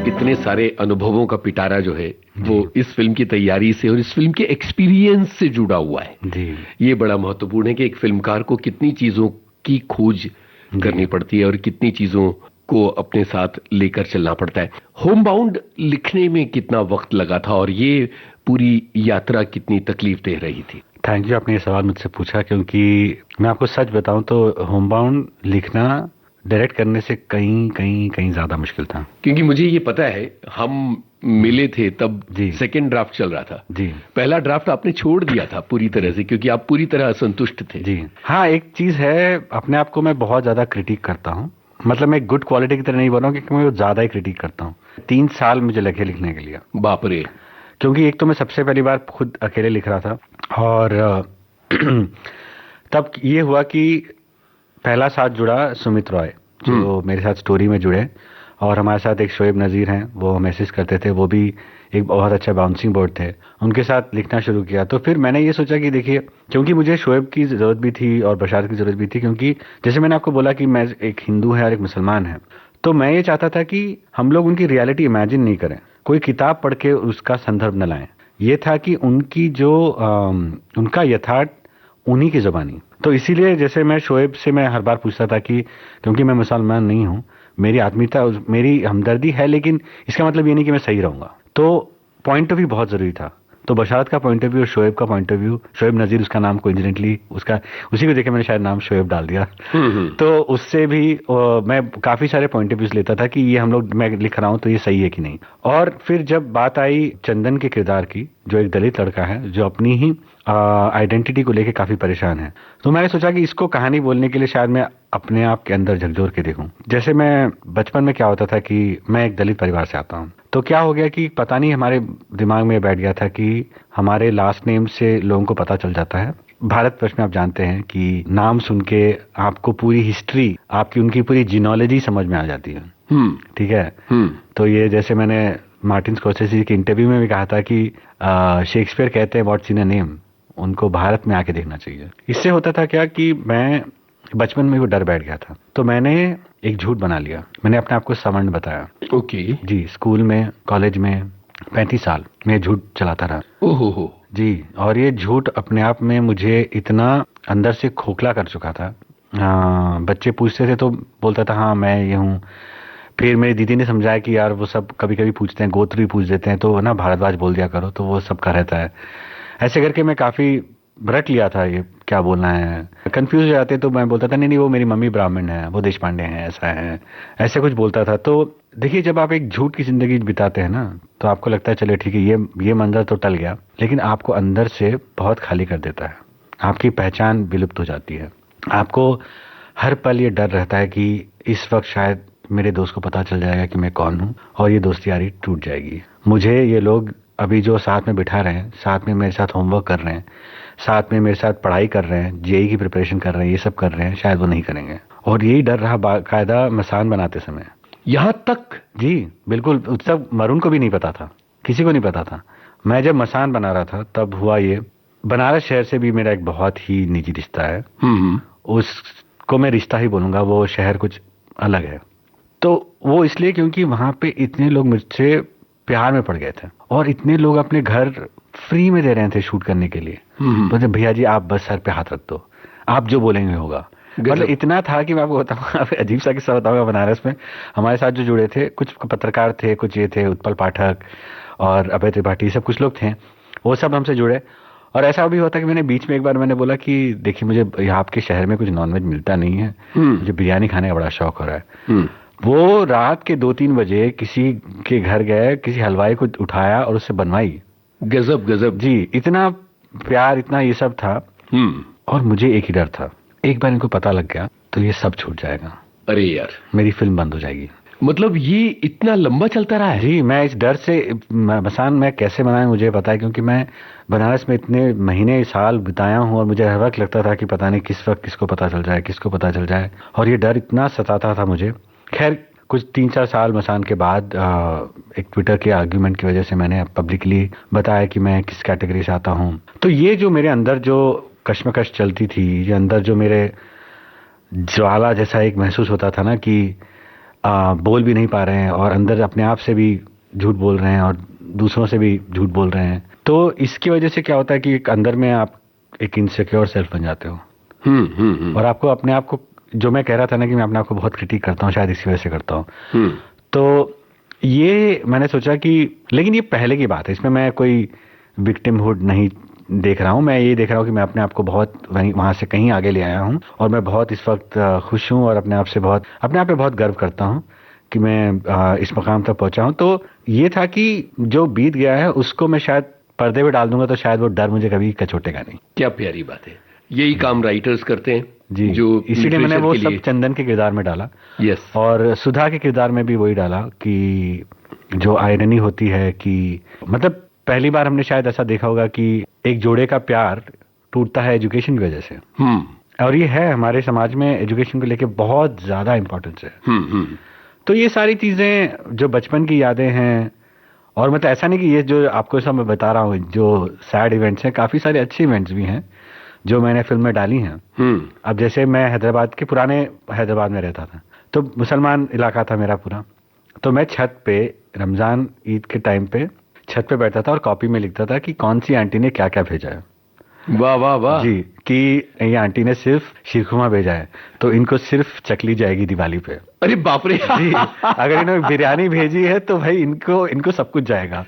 इतने सारे अनुभवों का पिटारा जो है वो इस फिल्म की तैयारी से और इस फिल्म के एक्सपीरियंस से जुड़ा हुआ है जी। ये बड़ा महत्वपूर्ण है कि एक फिल्मकार को कितनी चीजों की खोज करनी पड़ती है और कितनी चीजों को अपने साथ लेकर चलना पड़ता है। होम बाउंड लिखने में कितना वक्त लगा था और ये पूरी यात्रा कितनी तकलीफ दे रही थी? थैंक यू, आपने ये सवाल मुझसे पूछा, क्योंकि मैं आपको सच बताऊं तो होम बाउंड लिखना डायरेक्ट करने से कहीं ज्यादा मुश्किल था। क्योंकि मुझे ये पता है हम मिले थे तब जी। सेकंड ड्राफ्ट चल रहा था जी। पहला ड्राफ्ट आपने छोड़ दिया था पूरी तरह से क्योंकि आप पूरी तरह असंतुष्ट थे। जी हाँ, एक चीज है, अपने आप को मैं बहुत ज्यादा क्रिटिक करता हूँ। मतलब मैं गुड क्वालिटी की तरह नहीं बोल रहा हूँ, क्योंकि मैं ज्यादा ही क्रिटिक करता हूँ। 3 साल मुझे लगे लिखने के लिए। बाप रे। क्योंकि एक तो मैं सबसे पहली बार खुद अकेले लिख रहा था, और तब ये हुआ कि पहला साथ जुड़ा सुमित रॉय, जो मेरे साथ स्टोरी में जुड़े, और हमारे साथ एक शोएब नज़ीर हैं, वो मैसेज करते थे, वो भी एक बहुत अच्छा बाउंसिंग बोर्ड थे। उनके साथ लिखना शुरू किया। तो फिर मैंने ये सोचा कि देखिए, क्योंकि मुझे शोएब की ज़रूरत भी थी और बशारत की ज़रूरत भी थी, क्योंकि जैसे मैंने आपको बोला कि मैं एक हिंदू है और एक मुसलमान है, तो मैं ये चाहता था कि हम लोग उनकी रियलिटी इमेजिन नहीं करें, कोई किताब पढ़ के उसका संदर्भ न लाएं। ये था कि उनकी जो उनका यथार्थ उन्हीं की ज़बानी। तो इसीलिए जैसे मैं शोएब से मैं हर बार पूछता था कि क्योंकि मैं मुसलमान नहीं हूँ, मेरी आत्मीयता, मेरी हमदर्दी है, लेकिन इसका मतलब ये नहीं कि मैं सही रहूँगा। तो पॉइंट ऑफ व्यू बहुत ज़रूरी था। तो बशारत का पॉइंट ऑफ व्यू और शोएब का पॉइंट ऑफ व्यू, शोएब नज़ीर उसका नाम कोइंसिडेंटली उसी को देखे मैंने शायद नाम शोएब डाल दिया। तो उससे भी मैं काफ़ी सारे पॉइंट ऑफ व्यूज लेता था कि ये हम लोग, मैं लिख रहा हूँ तो ये सही है कि नहीं। और फिर जब बात आई चंदन के किरदार की, जो एक दलित लड़का है जो अपनी ही आइडेंटिटी को लेके काफ़ी परेशान है, तो मैंने सोचा कि इसको कहानी बोलने के लिए शायद मैं अपने आप के अंदर झकझोर के देखूं। जैसे मैं बचपन में क्या होता था कि मैं एक दलित परिवार से आता हूं, तो क्या हो गया कि पता नहीं हमारे दिमाग में बैठ गया था कि हमारे लास्ट नेम से लोगों को पता चल जाता है। भारतवर्ष में आप जानते हैं कि नाम सुन के आपको पूरी हिस्ट्री, आपकी उनकी पूरी जीनोलॉजी समझ में आ जाती है। ठीक है। तो ये जैसे मैंने मार्टिन स्कॉर्सेज़ी के इंटरव्यू में भी कहा था कि शेक्सपियर कहते हैं व्हाट्स इन अ नेम, उनको भारत में आके देखना चाहिए। इससे होता था क्या कि मैं बचपन में वो डर बैठ गया था, तो मैंने एक झूठ बना लिया। मैंने अपने आप को सवर्ण बताया। ओके। जी, स्कूल में, कॉलेज में 35 साल मैं झूठ चलाता रहा। ओहो जी। और ये झूठ अपने आप में मुझे इतना अंदर से खोखला कर चुका था। बच्चे पूछते थे तो बोलता था हाँ मैं ये हूँ। फिर मेरी दीदी ने समझाया कि यार वो सब कभी कभी पूछते हैं, गोत्र भी पूछ देते हैं, तो ना भारद्वाज बोल दिया करो, तो वो सबका रहता है। ऐसे करके मैं काफ़ी रट लिया था ये क्या बोलना है। कंफ्यूज हो जाते तो मैं बोलता था नहीं वो मेरी मम्मी ब्राह्मण है, वो देश पांडे हैं, ऐसा है, ऐसे कुछ बोलता था। तो देखिए, जब आप एक झूठ की जिंदगी बिताते हैं ना, तो आपको लगता है चले ठीक है, ये मंजर तो टल गया, लेकिन आपको अंदर से बहुत खाली कर देता है। आपकी पहचान विलुप्त हो जाती है। आपको हर पल ये डर रहता है कि इस वक्त शायद मेरे दोस्त को पता चल जाएगा कि मैं कौन हूँ और ये दोस्ती यारी टूट जाएगी। मुझे ये लोग अभी जो साथ में बिठा रहे हैं, साथ में मेरे साथ होमवर्क कर रहे हैं, साथ में मेरे साथ पढ़ाई कर रहे हैं, जेईई की प्रिपरेशन कर रहे हैं, ये सब कर रहे हैं, शायद वो नहीं करेंगे। और यही डर रहा बाकायदा मसान बनाते समय। यहाँ तक? जी बिल्कुल। सब मरुन को भी नहीं पता था, किसी को नहीं पता था। मैं जब मसान बना रहा था तब हुआ ये। बनारस शहर से भी मेरा एक बहुत ही निजी रिश्ता है। उसको मैं रिश्ता ही बोलूंगा, वो शहर कुछ अलग है। तो वो इसलिए क्योंकि वहां पे इतने लोग मुझसे प्यार में पड़ गए थे और इतने लोग अपने घर फ्री में दे रहे थे शूट करने के लिए। बोलते भैया जी आप बस सर पे हाथ रख दो, आप जो बोलेंगे होगा। मतलब इतना था कि मैं आपको बताऊँ, अजीब सा किस्सा बताऊंगा। बनारस में हमारे साथ जो जुड़े थे, कुछ पत्रकार थे, कुछ ये थे, उत्पल पाठक और अभय त्रिपाठी, सब कुछ लोग थे, वो सब हमसे जुड़े। और ऐसा भी होता कि मैंने बीच में एक बार मैंने बोला कि देखिए मुझे यहाँ आपके शहर में कुछ नॉनवेज मिलता नहीं है, मुझे बिरयानी खाने का बड़ा शौक हो रहा है। वो रात के 2-3 बजे किसी के घर गए, किसी हलवाई को उठाया और उससे बनवाई। गजब गजब। जी, इतना प्यार, इतना ये सब था। और मुझे एक ही डर था, एक बार इनको पता लग गया तो ये सब छूट जाएगा। अरे यार, मेरी फिल्म बंद हो जाएगी। मतलब ये इतना लंबा चलता रहा है? जी, मैं इस डर से मसान मैं कैसे बनाया मुझे पता है, क्योंकि मैं बनारस में इतने महीने साल बिताया हूँ और मुझे हर वक्त लगता था कि पता नहीं किस वक्त किसको पता चल जाए, किसको पता चल जाए, और ये डर इतना सताता था मुझे। खैर कुछ 3-4 साल मसान के बाद एक ट्विटर के आर्ग्यूमेंट की वजह से मैंने पब्लिकली बताया कि मैं किस कैटेगरी से आता हूँ। तो ये जो मेरे अंदर जो कश्मकश चलती थी, ये अंदर जो मेरे ज्वाला जैसा एक महसूस होता था ना कि बोल भी नहीं पा रहे हैं और अंदर अपने आप से भी झूठ बोल रहे हैं और दूसरों से भी झूठ बोल रहे हैं, तो इसकी वजह से क्या होता है कि एक अंदर में आप एक इनसिक्योर सेल्फ बन जाते हो। और आपको अपने आप को, जो मैं कह रहा था ना कि मैं अपने आप को बहुत क्रिटिक करता हूँ, शायद इसी वजह से करता हूँ। तो ये मैंने सोचा कि, लेकिन ये पहले की बात है, इसमें मैं कोई विक्टिमहुड नहीं देख रहा हूँ। मैं ये देख रहा हूँ कि मैं अपने आप को बहुत वहां से कहीं आगे ले आया हूँ और मैं बहुत इस वक्त खुश हूँ और अपने आप पे बहुत गर्व करता हूँ कि मैं इस मकाम तक पहुंचा हूँ। तो ये था कि जो बीत गया है उसको मैं शायद पर्दे पे डाल दूंगा तो शायद वो डर मुझे कभी कचोटेगा नहीं। क्या प्यारी बात है। यही काम राइटर्स करते हैं जी, जो इसीलिए मैंने वो सब चंदन के किरदार में डाला। यस। और सुधा के किरदार में भी वही डाला कि जो आयरनी होती है कि मतलब पहली बार हमने शायद ऐसा देखा होगा कि एक जोड़े का प्यार टूटता है एजुकेशन की वजह से। और ये है हमारे समाज में एजुकेशन को लेके बहुत ज्यादा इंपॉर्टेंस है। तो ये सारी चीजें जो बचपन की यादें हैं, और मतलब ऐसा नहीं कि ये जो आपको सब मैं बता रहा हूँ जो सैड इवेंट्स हैं, काफी सारे अच्छे इवेंट्स भी हैं जो मैंने फिल्म में डाली हैं। अब जैसे मैं हैदराबाद के पुराने हैदराबाद में रहता था, तो मुसलमान इलाका था मेरा पूरा, तो मैं छत पे रमजान ईद के टाइम पे छत पे बैठता था और कॉपी में लिखता था कि कौन सी आंटी ने क्या क्या भेजा है। वाह वाह वाह जी, कि ये आंटी ने सिर्फ शीरखुरमा भेजा है तो इनको सिर्फ चकली जाएगी दिवाली पे। अरे बाप रे जी, अगर इन्होंने बिरयानी भेजी है तो भाई इनको सब कुछ जाएगा।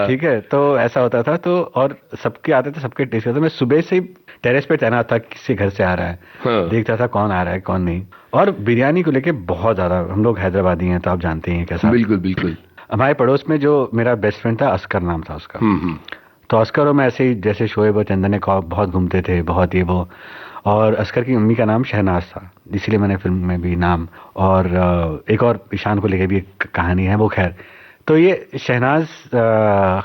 ठीक है, तो ऐसा होता था। तो और सबके आते थे, सबके टेस्ट करते। मैं सुबह से टेरेस पे तैनात था, किसी घर से आ रहा है, देखता था कौन आ रहा है कौन नहीं। और बिरयानी को लेके बहुत ज्यादा, हम लोग हैदराबादी हैं तो आप जानते हैं कैसा। बिल्कुल बिल्कुल। हमारे पड़ोस में जो मेरा बेस्ट फ्रेंड था, अस्कर नाम था उसका। तो अस्कर और मैं ऐसे ही जैसे शोएब और चंदन ने बहुत घूमते थे, बहुत ये वो। और अस्कर की मम्मी का नाम शहनाज था, इसीलिए मैंने फिल्म में भी नाम, और एक और ईशान को लेके भी एक कहानी है वो। खैर, तो ये शहनाज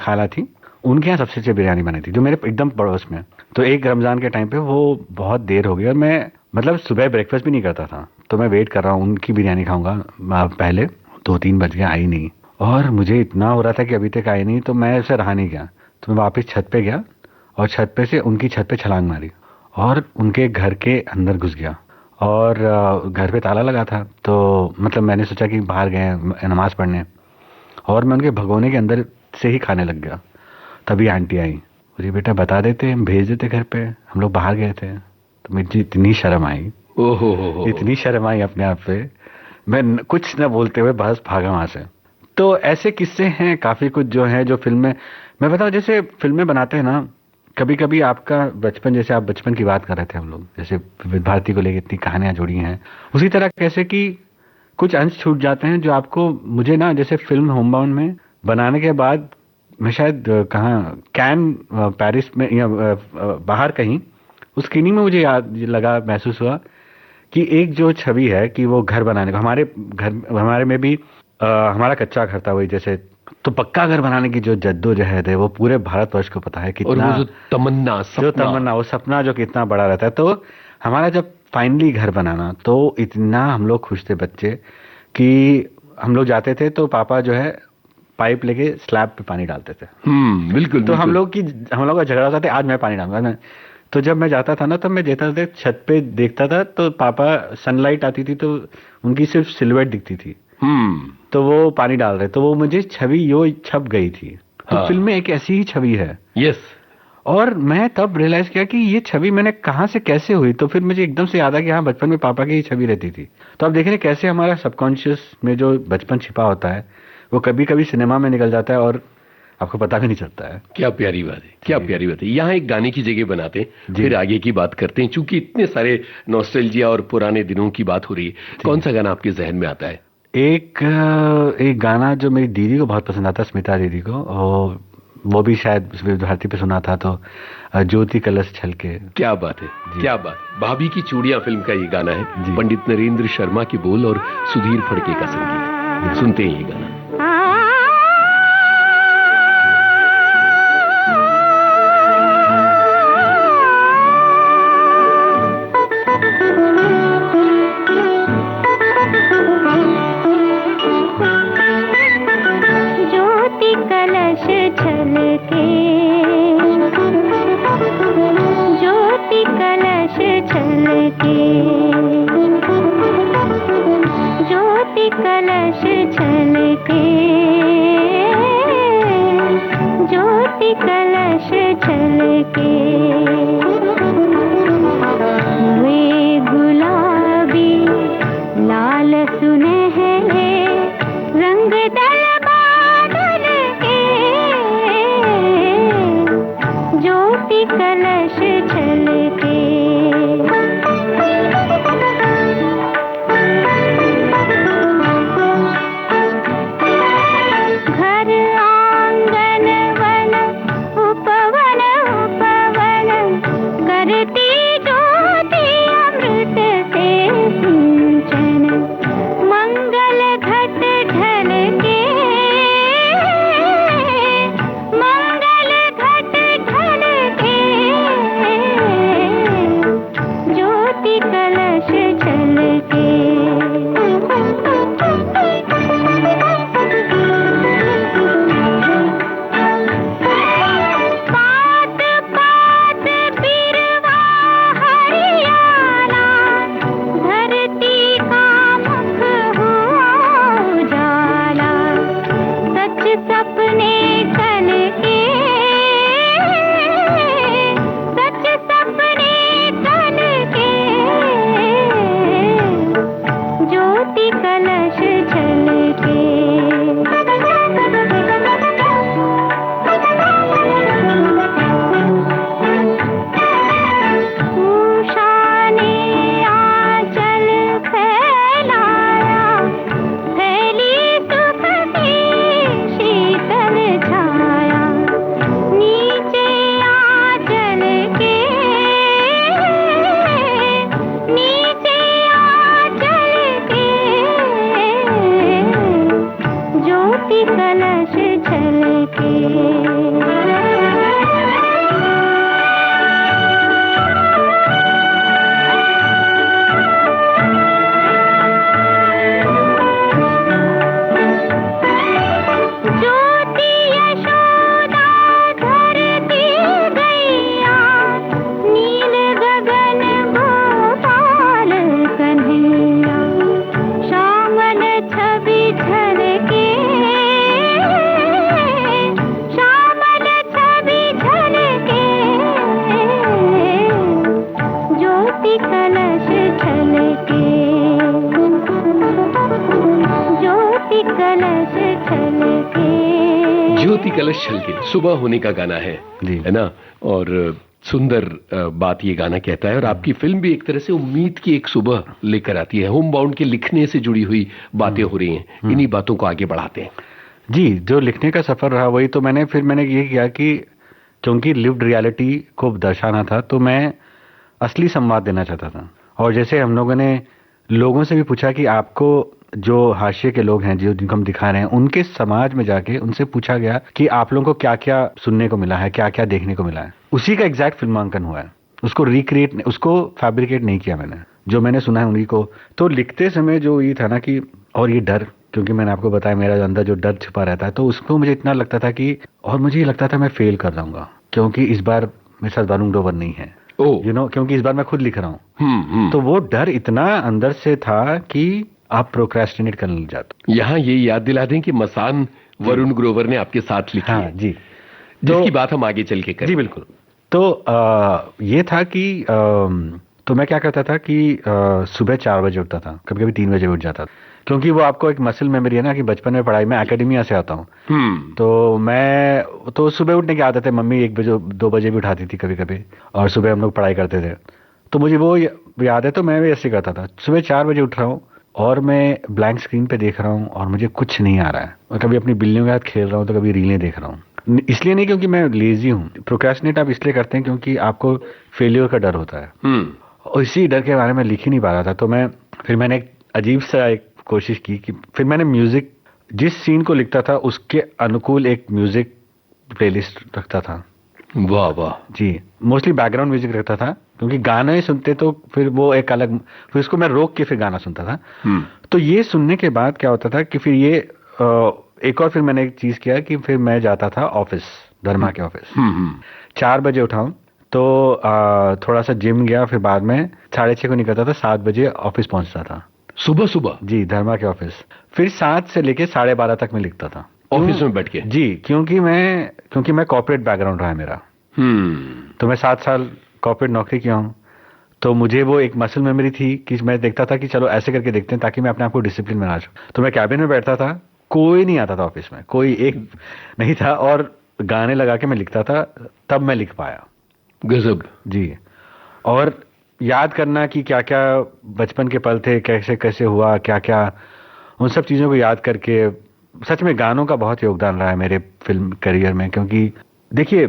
खाला थी, उनके यहाँ सबसे अच्छी बिरयानी बनी थी जो मेरे एकदम पड़ोस में। तो एक रमजान के टाइम पे वो बहुत देर हो गई और मैं मतलब सुबह ब्रेकफास्ट भी नहीं करता था, तो मैं वेट कर रहा हूँ उनकी बिरयानी खाऊंगा। पहले 2-3 बज गए, आई नहीं, और मुझे इतना हो रहा था कि अभी तक आई नहीं, तो मैं उसे रहा नहीं गया। तो मैं वापस छत पे गया और छत पे से उनकी छत पे छलांग मारी और उनके घर के अंदर घुस गया। और घर पे ताला लगा था, तो मतलब मैंने सोचा कि बाहर गए नमाज पढ़ने, और मैं उनके भगोने के अंदर से ही खाने लग गया। तभी आंटी आई, मुझे बेटा बता देते, हम भेज देते घर पे, हम लोग बाहर गए थे। तो मुझे इतनी शर्म आई, इतनी शर्म आई अपने आप पे, मैं कुछ न बोलते हुए बस भागा वहां से। तो ऐसे किस्से हैं काफी कुछ जो हैं जो फिल्म में, मैं बताऊं, जैसे फिल्में बनाते हैं ना, कभी कभी आपका बचपन, जैसे आप बचपन की बात कर रहे थे हम लोग, जैसे विविध भारती को लेकर इतनी कहानियां जुड़ी हैं, उसी तरह कैसे कि कुछ अंश छूट जाते हैं जो आपको, मुझे ना जैसे फिल्म होमबाउंड में बनाने के बाद मैं शायद कहाँ कैन पेरिस में या बाहर कहीं उस स्क्रीनिंग में मुझे याद लगा, महसूस हुआ कि एक जो छवि है कि वो घर बनाने का, हमारे में भी हमारा कच्चा घर था वही, जैसे तो पक्का घर बनाने की जो जद्दोजहद है वो पूरे भारतवर्ष को पता है कितना, और वो जो तमन्ना वो सपना जो कितना बड़ा रहता है। तो हमारा जब फाइनली घर बनाना, तो इतना हम लोग खुश थे बच्चे कि हम लोग जाते थे तो पापा जो है पाइप लेके स्लैब पे पानी डालते थे। बिल्कुल। तो हम लोग का झगड़ा होता था, आज मैं पानी डालूंगा ना। तो जब मैं जाता था ना, तब मैं जाता था छत पे देखता था, तो पापा सनलाइट आती थी तो उनकी सिर्फ सिल्हूएट दिखती थी, तो वो पानी डाल रहे, तो वो मुझे छवि यो छप गई थी। तो फिल्म में एक ऐसी ही छवि है। यस। और मैं तब रियलाइज किया कि ये छवि मैंने कहां से कैसे हुई। तो फिर मुझे एकदम से याद आया कि हाँ, बचपन में पापा की ही छवि रहती थी। तो आप देख रहे हैं कैसे हमारा सबकॉन्शियस में जो बचपन छिपा होता है वो कभी कभी सिनेमा में निकल जाता है और आपको पता भी नहीं चलता है। क्या प्यारी बात है, क्या प्यारी बात है। यहाँ एक गाने की जगह बनाते हैं, फिर आगे की बात करते हैं, क्योंकि इतने सारे नॉस्टैल्जिया और पुराने दिनों की बात हो रही है। कौन सा गाना आपके जहन में आता है? एक गाना जो मेरी दीदी को बहुत पसंद आता है, स्मिता दीदी को, और वो भी शायद विविध भारती पे सुना था, तो ज्योति कलश छलके। क्या बात है, क्या बात है। भाभी की चूड़ियां फिल्म का ये गाना है, पंडित नरेंद्र शर्मा की बोल और सुधीर फड़के का संगीत। सुनते हैं ये गाना। ज्योति कलश छलके सुबह होने का गाना है ना। और सुंदर बात ये गाना कहता है। और आपकी फिल्म भी एक तरह से उम्मीद की एक सुबह लेकर आती है। होम बाउंड के लिखने से जुड़ी हुई बातें हो रही हैं, इन्हीं बातों को आगे बढ़ाते हैं। जी, जो लिखने का सफर रहा वही तो मैंने ये किया कि क्योंकि लिव्ड रियलिटी को दर्शाना था तो मैं असली संवाद देना चाहता था। और जैसे हम लोगों ने लोगों से भी पूछा कि आपको जो हाशिए के लोग हैं जिनको हम दिखा रहे हैं उनके समाज में जाके उनसे पूछा गया कि आप लोगों को क्या क्या सुनने को मिला है, क्या क्या देखने को मिला है। उसी का एग्जैक्ट फिल्मांकन हुआ है। उसको रिक्रिएट, उसको फैब्रिकेट नहीं किया मैंने, जो मैंने सुना है उन्हीं को। तो लिखते समय जो ये था ना कि, और ये डर, क्योंकि मैंने आपको बताया मेरा अंदर जो डर छिपा रहता है, तो उसको मुझे इतना लगता था कि, और मुझे ये लगता था मैं फेल कर जाऊंगा क्योंकि इस बार मेरे साथ वरुण ग्रोवर नहीं है, क्योंकि इस बार मैं खुद लिख रहा हूँ। तो वो डर इतना अंदर से था कि आप प्रोक्रेस्टिनेट करने लग जाते। यहाँ ये याद दिला दें कि मसान वरुण ग्रोवर ने आपके साथ लिखी है। जी, जिसकी बात हम आगे चल के करें। जी बिल्कुल। तो ये था कि तो मैं क्या करता था कि सुबह 4 बजे उठता था, कभी कभी 3 बजे उठ जाता था, क्योंकि वो आपको एक मसल मेमोरी है ना कि बचपन में पढ़ाई में एकेडमिया से आता हूँ। तो सुबह उठने की आदत है। मम्मी 1 बजे 2 बजे भी उठाती थी कभी कभी, और सुबह हम लोग पढ़ाई करते थे। तो मुझे वो याद है, तो मैं भी ऐसे करता था। सुबह 4 बजे उठ रहा हूँ और मैं ब्लैंक स्क्रीन पे देख रहा हूँ और मुझे कुछ नहीं आ रहा है। मैं कभी अपनी बिल्लियों के साथ खेल रहा हूँ तो कभी रीलें देख रहा हूँ। इसलिए नहीं क्योंकि मैं लेजी हूँ, प्रोक्रेस्टिनेट आप इसलिए करते हैं क्योंकि आपको फेलियर का डर होता है। और इसी डर के बारे में लिख ही नहीं पा रहा था, तो मैंने एक अजीब सा एक कोशिश की कि फिर मैंने म्यूजिक, जिस सीन को लिखता था उसके अनुकूल एक म्यूजिक प्लेलिस्ट रखता था। वाह वाह। जी, मोस्टली बैकग्राउंड म्यूजिक रखता था क्योंकि गाना ही सुनते तो फिर वो एक अलग, फिर उसको मैं रोक के फिर गाना सुनता था। तो ये सुनने के बाद क्या होता था कि फिर ये एक और फिर मैंने एक चीज किया कि फिर मैं जाता था ऑफिस, धर्मा के ऑफिस। 4 बजे उठाऊं तो थोड़ा सा जिम गया, फिर बाद में 6:30 को निकलता था, 7 बजे ऑफिस पहुंचता था। सुबह सुबह? जी, धर्मा के ऑफिस। फिर 7 से लेके 12:30 तक मैं लिखता था ऑफिस में बैठ के? जी, क्योंकि मैं कॉर्पोरेट बैकग्राउंड रहा है मेरा। तो मैं 7 साल कॉर्पोरेट नौकरी किया हूँ, तो मुझे वो एक मसल मेमोरी थी कि मैं देखता था कि चलो ऐसे करके देखते हैं ताकि मैं अपने आप को डिसिप्लिन में ला सकूं। तो मैं कैबिन में बैठता था, कोई नहीं आता था ऑफिस में, कोई एक नहीं था, और गाने लगा के मैं लिखता था, तब मैं लिख पाया। गजब। जी, और याद करना कि क्या क्या बचपन के पल थे, कैसे कैसे हुआ, क्या क्या, उन सब चीज़ों को याद करके, सच में गानों का बहुत योगदान रहा है मेरे फिल्म करियर में। क्योंकि देखिए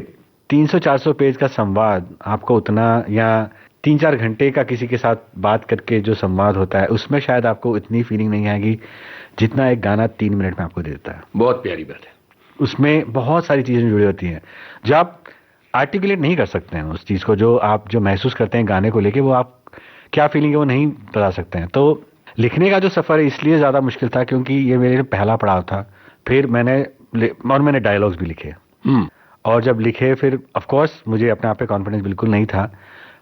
300-400 पेज का संवाद आपको उतना, या 3-4 घंटे का किसी के साथ बात करके जो संवाद होता है, उसमें शायद आपको इतनी फीलिंग नहीं आएगी जितना एक गाना 3 मिनट में आपको दे देता है। बहुत प्यारी बात है। उसमें बहुत सारी चीजें जुड़ी होती हैं जो आप आर्टिकुलेट नहीं कर सकते हैं, उस चीज को जो आप जो महसूस करते हैं गाने को लेके, वो आप क्या फीलिंग है वो नहीं बता सकते हैं। तो लिखने का जो सफर है इसलिए ज्यादा मुश्किल था क्योंकि ये मेरे पहला पड़ाव था। फिर मैंने डायलॉग्स भी लिखे, और जब लिखे फिर ऑफ कोर्स मुझे अपने आप पे कॉन्फिडेंस बिल्कुल नहीं था।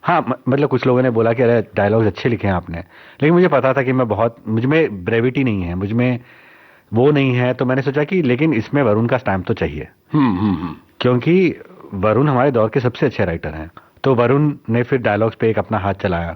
हाँ, मतलब कुछ लोगों ने बोला कि अरे डायलॉग्स अच्छे लिखे हैं आपने, लेकिन मुझे पता था कि मुझ में ब्रेविटी नहीं है, मुझ में वो नहीं है। तो मैंने सोचा कि लेकिन इसमें वरुण का स्टैम्प तो चाहिए, क्योंकि वरुण हमारे दौर के सबसे अच्छे राइटर हैं। तो वरुण ने फिर डायलॉग्स पे एक अपना हाथ चलाया।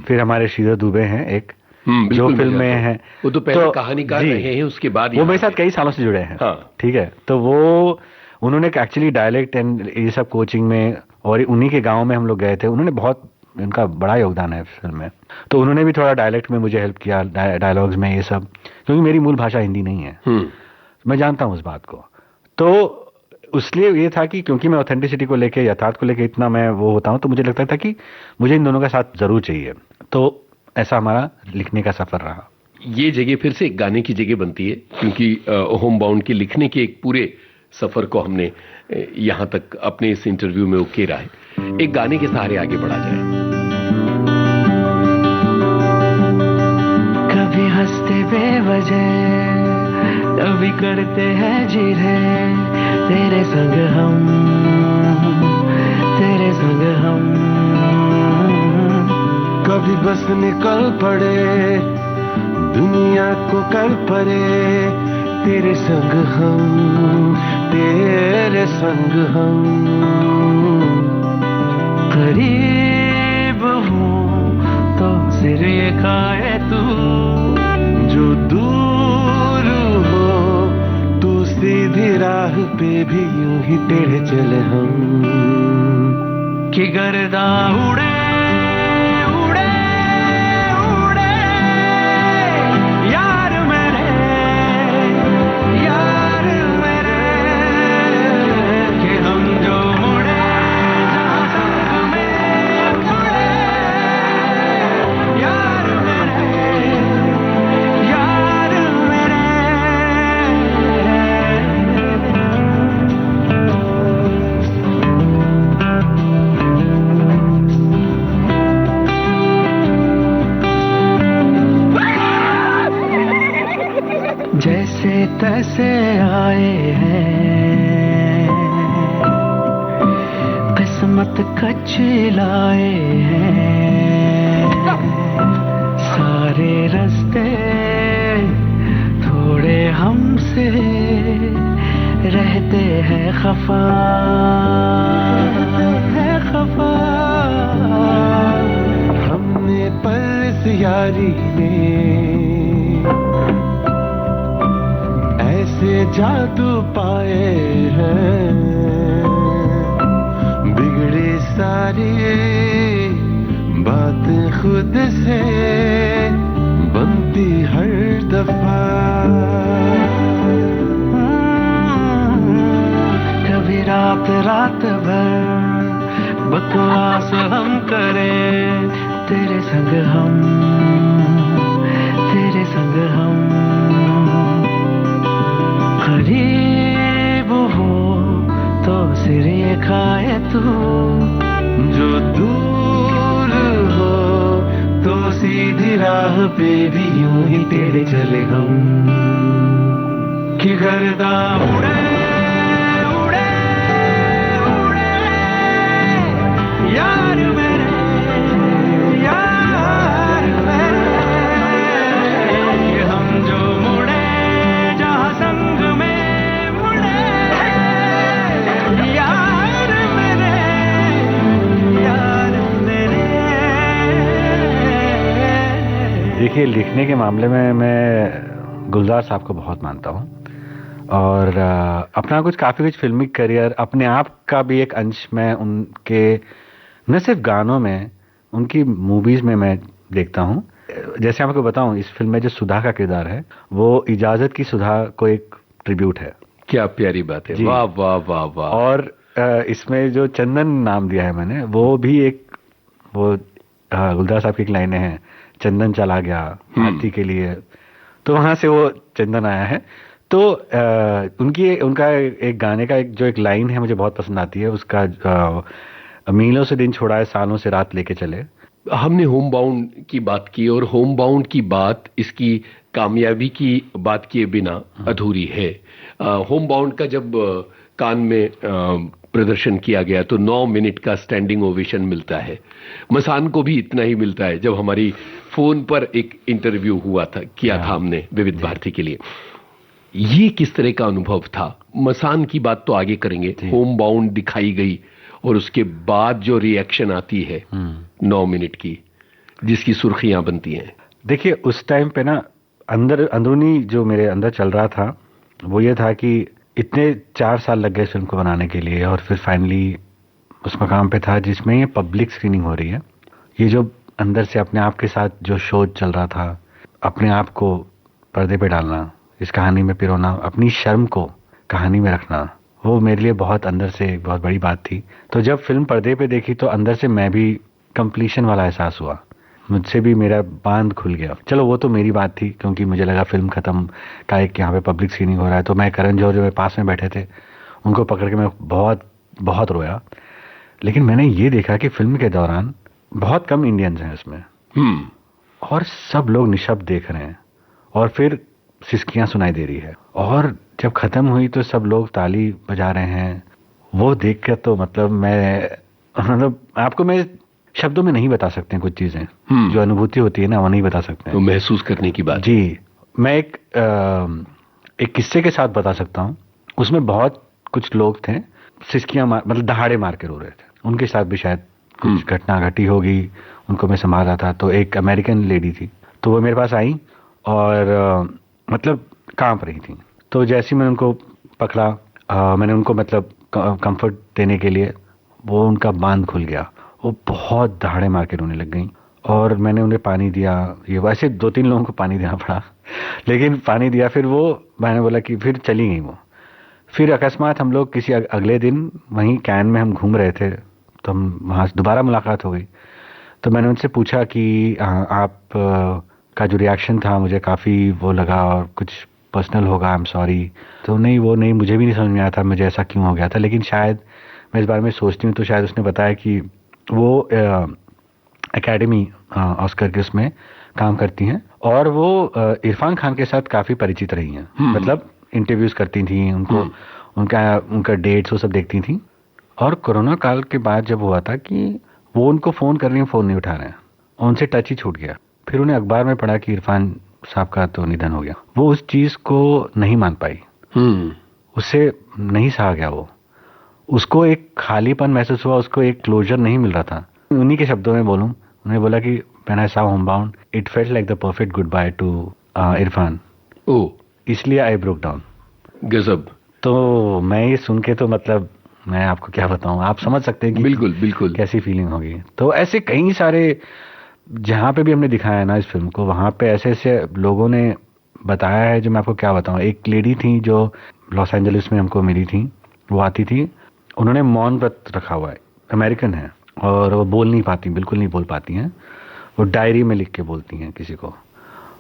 फिर हमारे श्रीधर दुबे हैं एक, जो फिल्म में है, वो तो पहले कहानीकार रहे हैं, उसके बाद वो मेरे साथ कई सालों से जुड़े हैं। ठीक है, तो वो उन्होंने एक्चुअली डायलेक्ट एंड ये सब कोचिंग में, और उन्हीं के गांव में हम लोग गए थे, उन्होंने बहुत, उनका बड़ा योगदान है फिल्म में। तो उन्होंने भी थोड़ा डायलेक्ट में मुझे हेल्प किया, डायलॉग्स में ये सब, क्योंकि मेरी मूल भाषा हिंदी नहीं है। मैं जानता हूँ उस बात को। तो उसलिए ये था कि क्योंकि मैं ऑथेंटिसिटी को लेके, यथार्थ को लेके इतना मैं वो होता हूँ, तो मुझे लगता था कि मुझे इन दोनों का साथ जरूर चाहिए। तो ऐसा हमारा लिखने का सफर रहा। ये जगह फिर से एक गाने की जगह बनती है, क्योंकि होम बाउंड के लिखने के एक पूरे सफर को हमने यहाँ तक अपने इस इंटरव्यू में उकेरा है। एक गाने के सहारे आगे बढ़ा जाए। कभी हंसते बेवजह, कभी करते हैं जिरे, तेरे संग हम, तेरे संग हम। कभी बस निकल पड़े, दुनिया को कर पड़े, तेरे संग हम, तेरे संग हम। करीब हूँ तो सिर ये खाए तू, जो दूर हो तू सीधी राह पे भी यूं ही टेढ़े चले हम। कि गर्दा उड़े उड़े उड़े यार मेरे, यार मेरे, कि हम जो मुड़े जहाँ संग में मुड़े, यार मेरे, यार मेरे। जैसे तैसे आए हैं, किस्मत कच्ची लाए हैं, सारे रास्ते थोड़े हमसे रहते हैं खफा, है खफा। हमने पर इस यारी में ऐसे जादू पाए हैं, बिगड़ी सारी बात खुद से बनती हर दफा। साथ रात भर बकवास हम करें, तेरे संग हम, तेरे संग हम। करीब हो तो सिर ये खाए तू, जो दूर हो तो सीधी राह पे भी यूं ही तेरे चले हम। कि गर्दा उड़े उड़े उड़े यार मेरे, यार मेरे, हम जो मुड़े जहाँ संग में मुड़े, यार मेरे, यार मेरे। देखिए, लिखने के मामले में मैं गुलजार साहब को बहुत मानता हूँ, और अपना काफ़ी कुछ फिल्मी करियर, अपने आप का भी एक अंश मैं उनके न सिर्फ गानों में, उनकी मूवीज़ में मैं देखता हूँ। जैसे आपको बताऊँ, इस फिल्म में जो सुधा का किरदार है वो इजाज़त की सुधा को एक ट्रिब्यूट है। क्या प्यारी बात है, वाह वाह वाह वाह। और इसमें जो चंदन नाम दिया है मैंने, वो भी एक, वो गुलजार साहब की एक लाइनें हैं, चंदन चला गया हाथी के लिए, तो वहाँ से वो चंदन आया है। तो उनका एक गाने का एक लाइन है, मुझे बहुत पसंद आती है उसका, मीलों से दिन छुड़ाए सालों से रात लेके चले। हमने होम बाउंड की बात की, और होम बाउंड की बात इसकी कामयाबी की बात किए बिना अधूरी है। होम बाउंड का जब कान में प्रदर्शन किया गया तो 9 मिनट का स्टैंडिंग ओवेशन मिलता है। मसान को भी इतना ही मिलता है। जब हमारी फोन पर एक इंटरव्यू किया था हमने विविध भारती के लिए, ये किस तरह का अनुभव था? मसान की बात तो आगे करेंगे, होम बाउंड दिखाई गई और उसके बाद जो रिएक्शन आती है 9 मिनट की, जिसकी सुर्खियां बनती हैं। देखिए, उस टाइम पे ना अंदरूनी जो मेरे अंदर चल रहा था वो ये था कि इतने 4 साल लग गए फिल्म को बनाने के लिए, और फिर फाइनली उस मकाम पे था जिसमें ये पब्लिक स्क्रीनिंग हो रही है। ये जो अंदर से अपने आप के साथ जो शोध चल रहा था, अपने आप को पर्दे पे डालना, इस कहानी में पिरोना, अपनी शर्म को कहानी में रखना, वो मेरे लिए बहुत अंदर से एक बहुत बड़ी बात थी। तो जब फिल्म पर्दे पे देखी तो अंदर से मैं भी कंप्लीशन वाला एहसास हुआ, मुझसे भी मेरा बांध खुल गया। चलो, वो तो मेरी बात थी, क्योंकि मुझे लगा फिल्म खत्म का एक यहाँ पे पब्लिक स्क्रीनिंग हो रहा है, तो मैं करण जौहर जो मेरे पास में बैठे थे उनको पकड़ के मैं बहुत बहुत रोया। लेकिन मैंने ये देखा कि फिल्म के दौरान बहुत कम इंडियंस हैं इसमें, और सब लोग निशब्द देख रहे हैं, और फिर सिसकियां सुनाई दे रही है, और जब खत्म हुई तो सब लोग ताली बजा रहे हैं। वो देख कर तो मतलब आपको मैं शब्दों में नहीं बता सकते कुछ चीजें, जो अनुभूति होती है ना, वो नहीं बता सकते। तो महसूस करने की बात। जी, मैं एक किस्से के साथ बता सकता हूँ। उसमें बहुत कुछ लोग थे, सिसकियां मतलब दहाड़े मार के रो रहे थे। उनके साथ भी शायद कुछ घटना घटी होगी, उनको मैं संभाल रहा था। तो एक अमेरिकन लेडी थी, तो वो मेरे पास आई और मतलब कांप रही थी। तो जैसे ही मैंने उनको पकड़ा, मैंने उनको मतलब कंफर्ट देने के लिए, वो उनका बांध खुल गया, वो बहुत दहाड़े मार के रोने लग गई, और मैंने उन्हें पानी दिया। ये वैसे 2-3 लोगों को पानी देना पड़ा, लेकिन पानी दिया। फिर वो, मैंने बोला कि फिर चली गई वो। फिर अकस्मात हम लोग किसी अगले दिन वहीं कैन में हम घूम रहे थे, तो हम वहाँ से दोबारा मुलाकात हो गई। तो मैंने उनसे पूछा कि आप का जो रिएक्शन था मुझे काफ़ी वो लगा, और कुछ पर्सनल होगा, आई एम सॉरी। तो नहीं, वो नहीं, मुझे भी नहीं समझ में आया था मुझे ऐसा क्यों हो गया था, लेकिन शायद मैं इस बारे में सोचती हूँ तो शायद उसने बताया कि वो एकेडमी ऑस्कर के उसमें काम करती हैं, और वो इरफान खान के साथ काफ़ी परिचित रही हैं। मतलब इंटरव्यूज़ करती थी उनको, उनका डेट्स वो सब देखती थी। और कोरोना काल के बाद जब हुआ था कि वो उनको फ़ोन कर रही हैं, फ़ोन नहीं उठा रहे हैं, उनसे टच ही छूट गया। फिर उन्हें अखबार में पढ़ा कि इरफान साहब का तो निधन हो गया। वो उस चीज़ को नहीं मान पाई, उससे नहीं सहा गया। वो, उसको एक खालीपन महसूस हुआ, उसको एक क्लोजर नहीं मिल रहा था। उन्हीं के शब्दों में बोलूं, उन्होंने बोला कि when I saw Homebound it felt like the perfect good by two Irfan, इसलिए आई ब्रोक डाउन। गजब। तो मैं ये सुन के तो मतलब मैं आपको क्या बताऊं, आप समझ सकते हैं कि बिल्कुल बिल्कुल कैसी फीलिंग होगी। तो ऐसे कई सारे, जहाँ पे भी हमने दिखाया है ना इस फिल्म को, वहाँ पे ऐसे ऐसे लोगों ने बताया है जो मैं आपको क्या बताऊं। एक लेडी थी जो लॉस एंजलिस में हमको मिली थी, वो आती थी उन्होंने मौन व्रत रखा हुआ है, अमेरिकन है, और वो बोल नहीं पाती, बिल्कुल नहीं बोल पाती हैं। वो डायरी में लिख के बोलती हैं किसी को,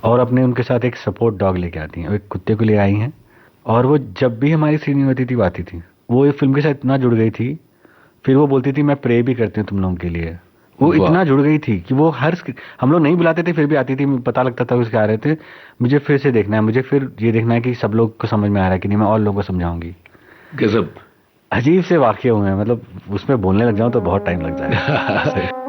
और अपने उनके साथ एक सपोर्ट डॉग लेके आती हैं, एक कुत्ते को ले आई हैं। और वो जब भी हमारी सीनिंग होती थी वो आती थी, वो ये फिल्म के साथ इतना जुड़ गई थी। फिर वो बोलती थी मैं प्रे भी करती हूँ तुम लोगों के लिए। वो इतना जुड़ गई थी कि वो हम लोग नहीं बुलाते थे फिर भी आती थी, पता लगता था उसके आ रहे थे, मुझे फिर से देखना है, मुझे फिर ये देखना है कि सब लोग को समझ में आ रहा है कि नहीं, मैं और लोगों को समझाऊंगी। गजब। अजीब से वाकये हुए हैं, मतलब उसमें बोलने लग जाऊं तो बहुत टाइम लग जाएगा।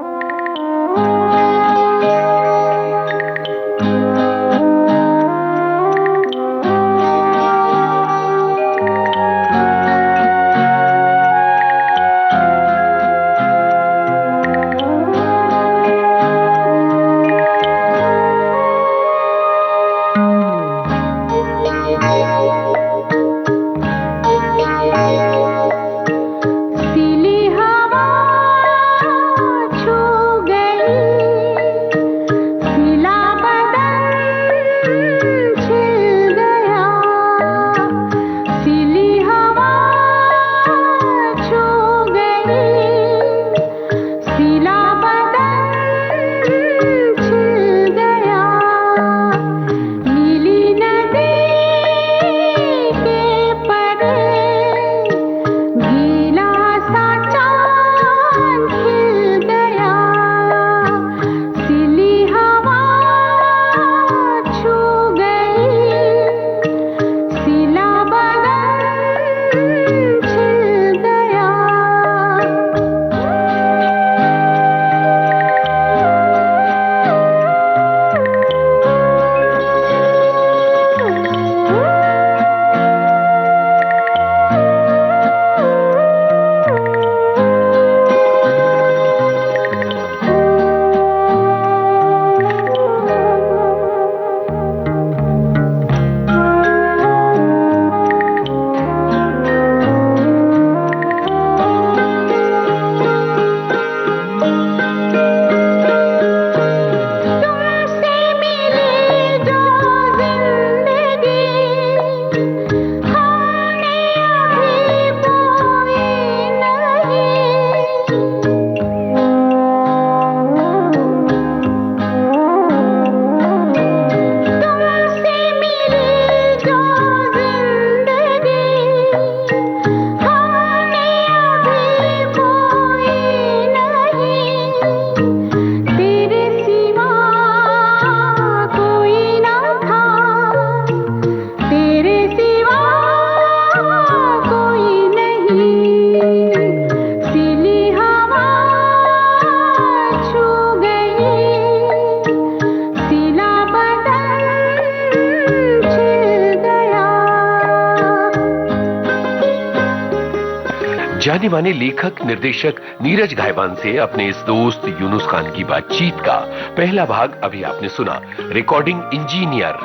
जाने माने लेखक निर्देशक नीरज घायवान से अपने इस दोस्त यूनुस खान की बातचीत का पहला भाग अभी आपने सुना। रिकॉर्डिंग इंजीनियर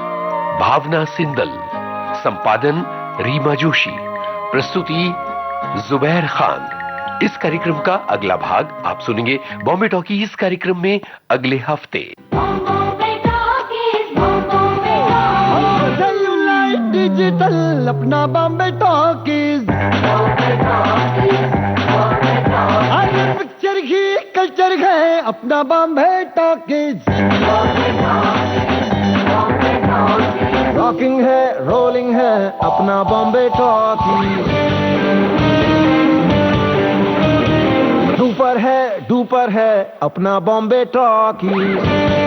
भावना सिंदल, संपादन रीमा जोशी, प्रस्तुति जुबैर खान। इस कार्यक्रम का अगला भाग आप सुनेंगे बॉम्बे टॉकीज इस कार्यक्रम में अगले हफ्ते। डिजिटल अपना बॉम्बे टॉकीज, पिक्चर ही कल्चर है अपना बॉम्बे टॉकीज। रॉकिंग है रोलिंग है अपना बॉम्बे टॉकीज। सुपर है डुपर है अपना बॉम्बे टॉकीज।